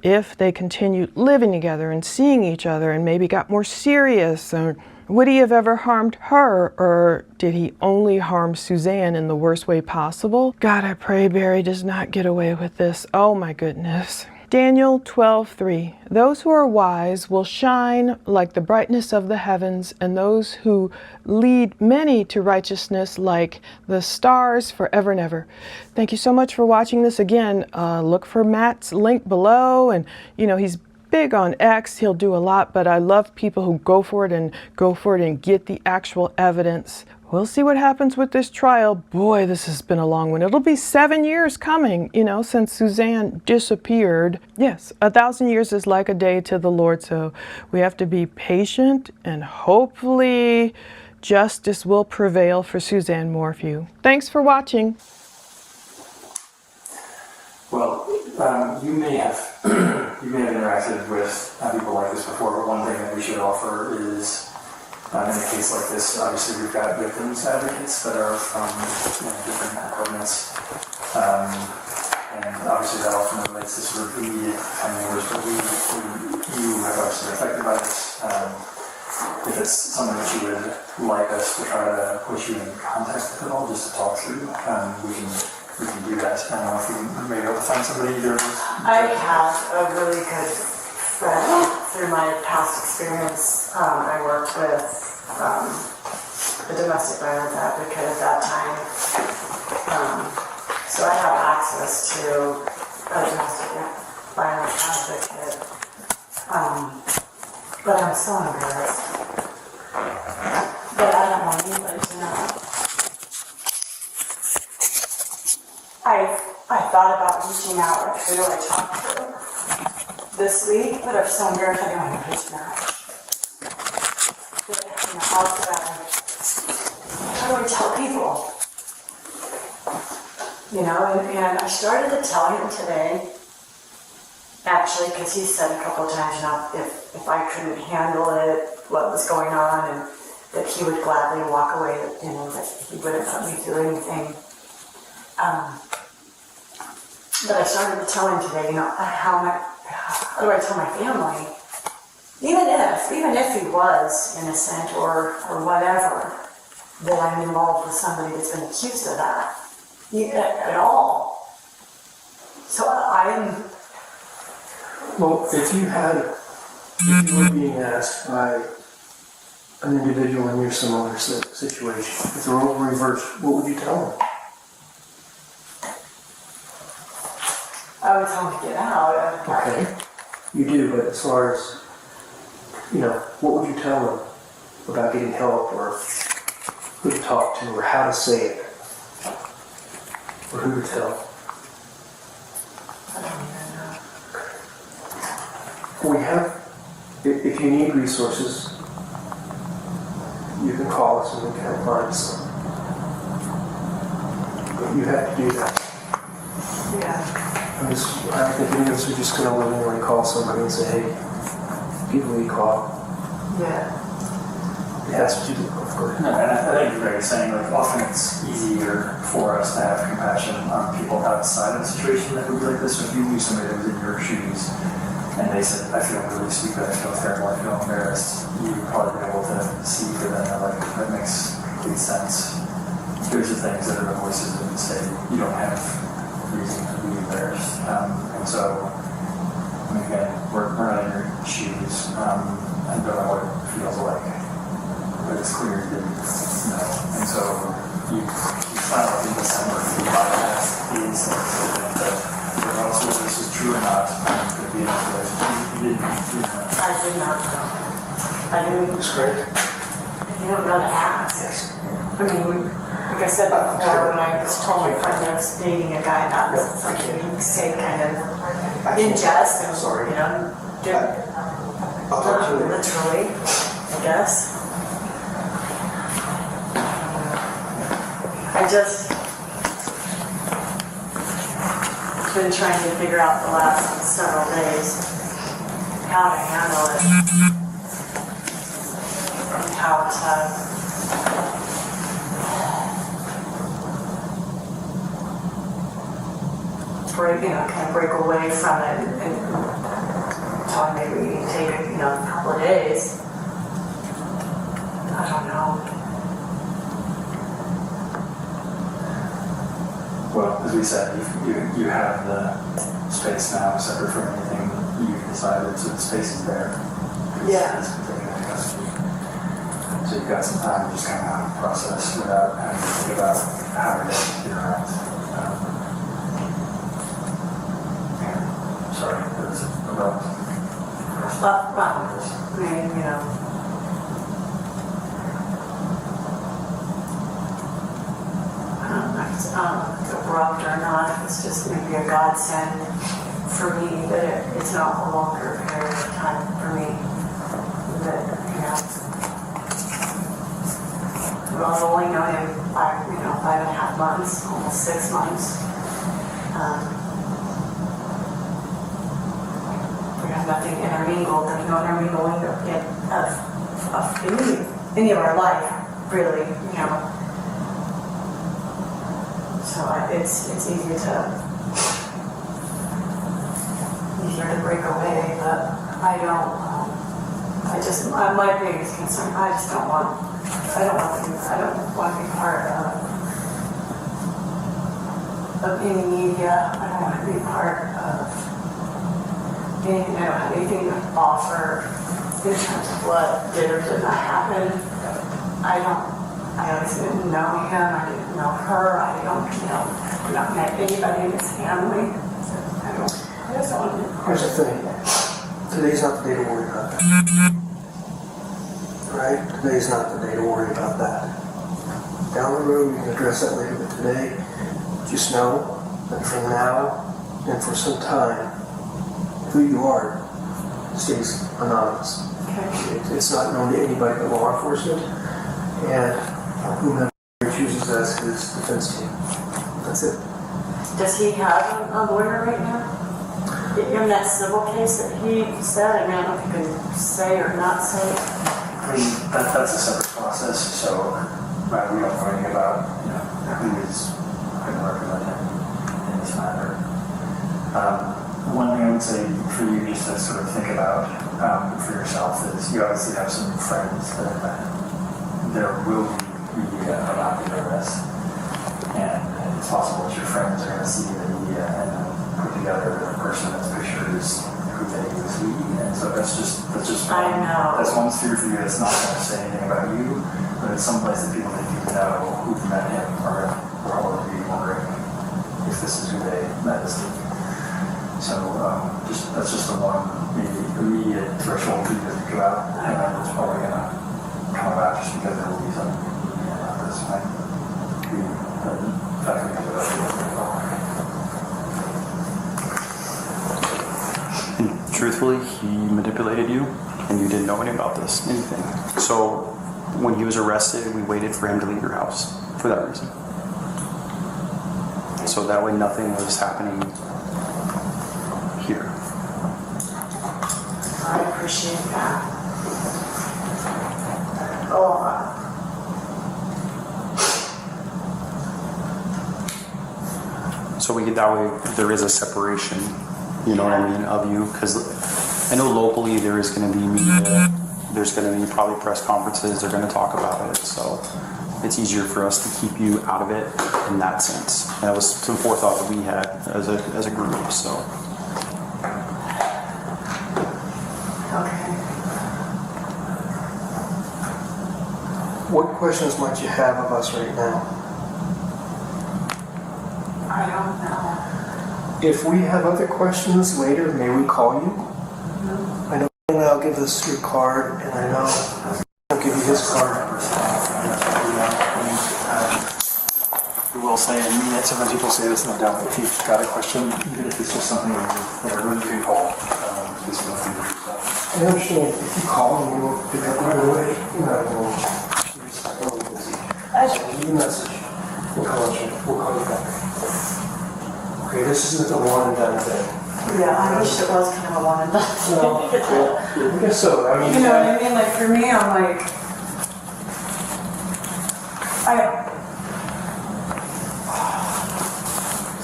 if they continued living together and seeing each other and maybe got more serious. Or would he have ever harmed her, or did he only harm Suzanne in the worst way possible? God, I pray Barry does not get away with this. Oh my goodness. Daniel 12:3. Those who are wise will shine like the brightness of the heavens, and those who lead many to righteousness like the stars forever and ever. Thank you so much for watching this. Again, look for Matt's link below, and he's big on X. He'll do a lot, but I love people who go for it and get the actual evidence. We'll see what happens with this trial. Boy, this has been a long one. It'll be 7 years coming, since Suzanne disappeared. Yes, 1,000 years is like a day to the Lord, so we have to be patient, and hopefully justice will prevail for Suzanne Morphew. Thanks for watching. Well, you may have interacted with people like this before, but one thing that we should offer is, in a case like this, obviously we've got victims advocates that are from different departments, and obviously that often relates to sort of immediate family members, but you have obviously been affected by this. If it's something that you would like us to try to put you in contact with at all, just to talk through, we can do that. I don't know if you may be able to find somebody either. I have a really good friend through my past experience. I worked with a domestic violence advocate at that time. So I have access to a domestic violence advocate. But I'm so embarrassed. But I don't want anybody to know. I thought about reaching out, like, who do I talk to this week, but I'm so embarrassed I don't want to reach out. But, how do I tell people? And I started to tell him today, actually, because he said a couple of times, if I couldn't handle it, what was going on, and that he would gladly walk away, that he wouldn't let me do anything. But I started to tell him today, how do I tell my family? Even if he was innocent or whatever, that I'm involved with somebody that's been accused of that at all. So Well, if you were being asked by an individual in your similar situation, if the role were reversed, what would you tell them? I would tell him to get out. Okay, you do, but as far as, what would you tell them about getting help, or who to talk to, or how to say it, or who to tell? I don't even know. We have, if you need resources, you can call us and we can help find some. But you have to do that. Yeah. I don't think any of us are just going to willingly call somebody and say, hey, give me a call. Yeah. It has to do with for. No, and I think you're saying, often it's easier for us to have compassion on people outside of a situation that would be like this. So if you knew somebody that was in your shoes and they said, I feel really stupid, I feel terrible, I feel embarrassed, you would probably be able to see for them, that makes complete sense. Here's the things that are the voices that would say, you don't have reason to be embarrassed. And so, again, we're not in your shoes. I don't know what it feels like, but it's clear you didn't know. And so, you found out in December, you bypassed these things, that regardless of whether this is true or not, I'm going to be in a relationship. You didn't know. I did not know. I didn't. It's great. You don't know to ask. Yes. I mean, like I said before, when I was told my friend I was dating a guy, that was something he would say kind of in jest, and I'll talk to you later. literally, I guess. I just been trying to figure out the last several days how to handle it and how to break, kind of break away from it and tell me maybe we can take it, a couple of days. I don't know. Well, as we said, you have the space now separate from anything you've decided, so the space is there. Yeah. It's taken into custody. So you've got some time to just kind of process without having to think about how to get around. Sorry, it was about. I mean, I don't know if it's abrupt or not. It's just maybe a godsend for me that it's not a longer period of time for me. That, I've only known him 5.5 months, almost 6 months. We have nothing intermingled. There's no intermingling of any of our life, really, So it's easier to break away, but I don't. My biggest concern. I don't want to be part of any media. I don't want to be part of anything. I don't have anything to offer in terms of what did or did not happen. I obviously didn't know him. I didn't know her. I've not met anybody in his family. I just don't want to. Here's the thing. Today's not the day to worry about that. Right? Today's not the day to worry about that. Down the road, we can address that later, but today, just know that from now and for some time, who you are stays anonymous. Okay. It's not known to anybody but law enforcement and whomever chooses as his defense team. That's it. Does he have a lawyer right now? In that civil case that he said, I don't know if you can say or not say. I mean, that's a separate process, so we don't know anything about who is going to represent him in this matter. One thing I would say for you just to sort of think about for yourself is you obviously have some friends that there will be media about the arrest, and it's possible that your friends are going to see the media and then put together a person that's pictures who they was he, and so that's just I know. That's one sphere for you that's not going to say anything about you, but it's someplace that people that you know who've met him are probably be wondering if this is who they met this week. So that's just the one maybe immediate threshold for you to think about, and then it's probably going to come about just because there will be some media about this. Might be the fact that we have about Truthfully, he manipulated you, and you didn't know anything about anything. So when he was arrested, we waited for him to leave your house for that reason. So that way nothing was happening here. I appreciate that. So we get that way, there is a separation, you know what I mean, of you, because I know locally there is going to be media, there's going to be probably press conferences, they're going to talk about it, so it's easier for us to keep you out of it in that sense. And that was some forethought that we had as a group, so. Okay. What questions might you have of us right now? I don't know. If we have other questions later, may we call you? I know I'll give this your card, and I know I'll give you his card. We will say, and sometimes people say this, no doubt, if you've got a question, even if it's just something that everyone can call, this is nothing to do so. I understand if you call and we will pick up right away, we'll leave you a message. We'll call you back. Okay, this isn't a one and done thing. Yeah, I wish it was kind of a one and done. No, I guess so. I mean, You know what I mean? Like for me, I'm like,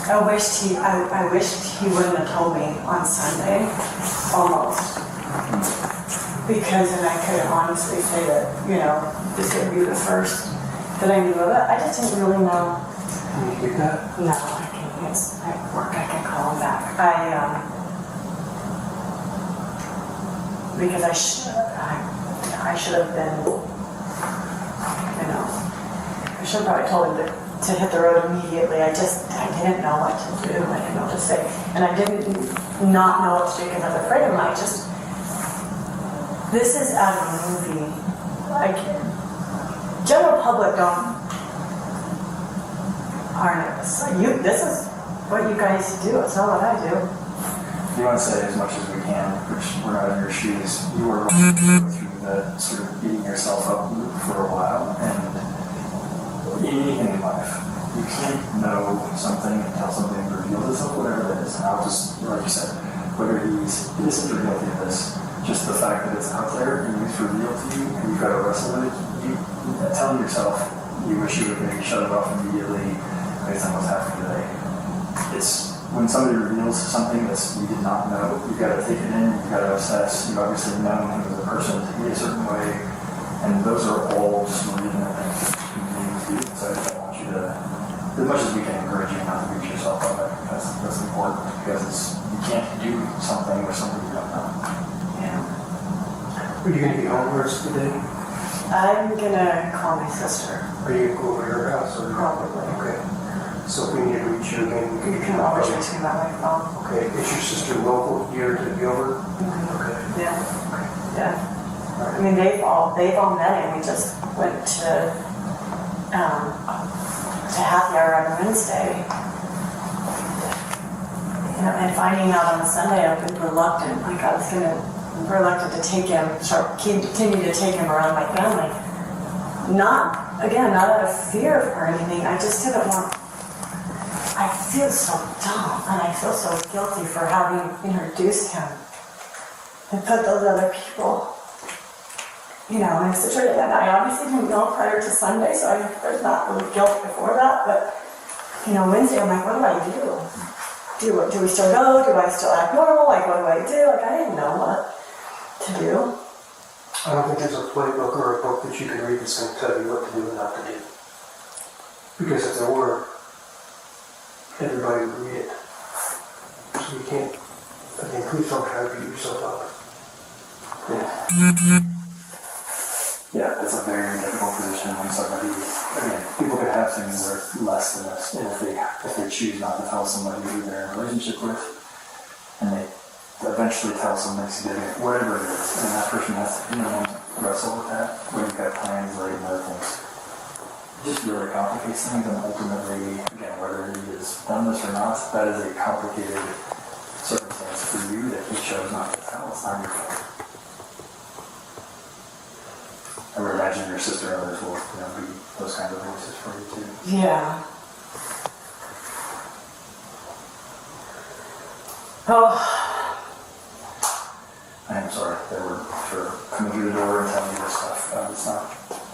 I wished he wouldn't have told me on Sunday, almost. Because then I could honestly say that, this would be the first that I knew of it. I just didn't really know. Can you get that? No, I can't. It's at work. I can call him back. Because I should have been, I should have probably told him to hit the road immediately. I didn't know what to do. I didn't know what to say. And I didn't not know what to do because I was afraid of him. This is out of a movie. Like, general public aren't. This is what you guys do. It's not what I do. You want to say as much as we can, which we're not in your shoes. You were going through that sort of beating yourself up for a while, and anything in life, you can't know something until something reveals itself, whatever it is. And I'll just, like you said, whether he's innocent or guilty of this, just the fact that it's out there and it's revealed to you and you've got to wrestle with it, you telling yourself you wish you would maybe shut it off immediately based on what's happening today. It's when somebody reveals something that you did not know, you've got to take it in, you've got to assess, you've obviously known him as a person to be a certain way, and those are all just legitimate things. So I just want you to, as much as we can, encourage you not to beat yourself up. I think that's important because you can't do something with something you don't know. Are you going to be home the rest of the day? I'm gonna call my sister. Are you going to go over to her house? Or? Probably. Okay. So if we need to reach you again, You can always reach me by my phone. Okay. Is your sister local here to be over? Mm-hmm. Okay. Yeah. I mean, they've all met him. We just went to happy hour on Wednesday. And finding out on Sunday, I've been reluctant. Like I was reluctant to take him, continue to take him around my family. Not out of fear or anything. I just didn't want. I feel so dumb, and I feel so guilty for having introduced him and put those other people, in a situation that I obviously didn't know prior to Sunday, so there's not really guilt before that. But Wednesday, I'm like, what do I do? Do we still go? Do I still act normal? Like, what do I do? Like, I didn't know what to do. I don't think there's a playbook or a book that you can read that's going to tell you what to do and not to do. Because if there were, everybody would read it. So you can't, again, please don't try to beat yourself up. Yeah. Yeah, it's a very difficult position when somebody, people could have things worth less than this if they choose not to tell somebody who they're in a relationship with, and they eventually tell somebody significant, whatever it is, and that person has to, wrestle with that, when you've got plans laid and other things. It just really complicates things, and ultimately, again, whether he has done this or not, that is a complicated circumstance for you that he chose not to tell. It's not your fault. I would imagine your sister and others will, be those kinds of voices for you too. Yeah. Oh. I am sorry for coming through the door and telling you this stuff.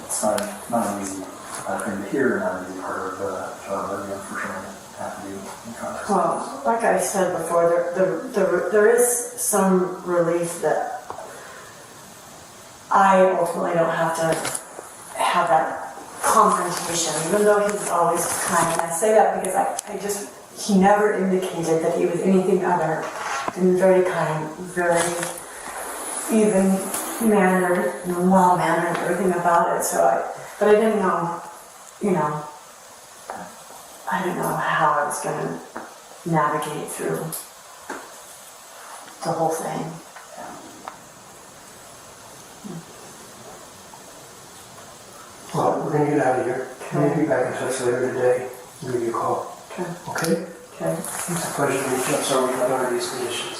It's not an easy thing to hear, not an easy part of the job that you unfortunately have to do in context. Well, like I said before, there is some relief that I ultimately don't have to have that confrontation, even though he's always kind. And I say that because he never indicated that he was anything other than very kind, very even-mannered, well-mannered, everything about it. But I didn't know, I didn't know how I was going to navigate through the whole thing. Well, we're going to get out of here. We'll be back in touch later today. We'll give you a call. Okay. Okay? Okay. It's a pleasure to meet you. I'm sorry we're not under these conditions.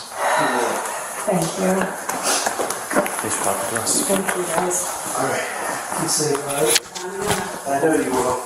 Thank you. Thanks for talking to us. Thank you, guys. All right. Be safe, all right? I know you will.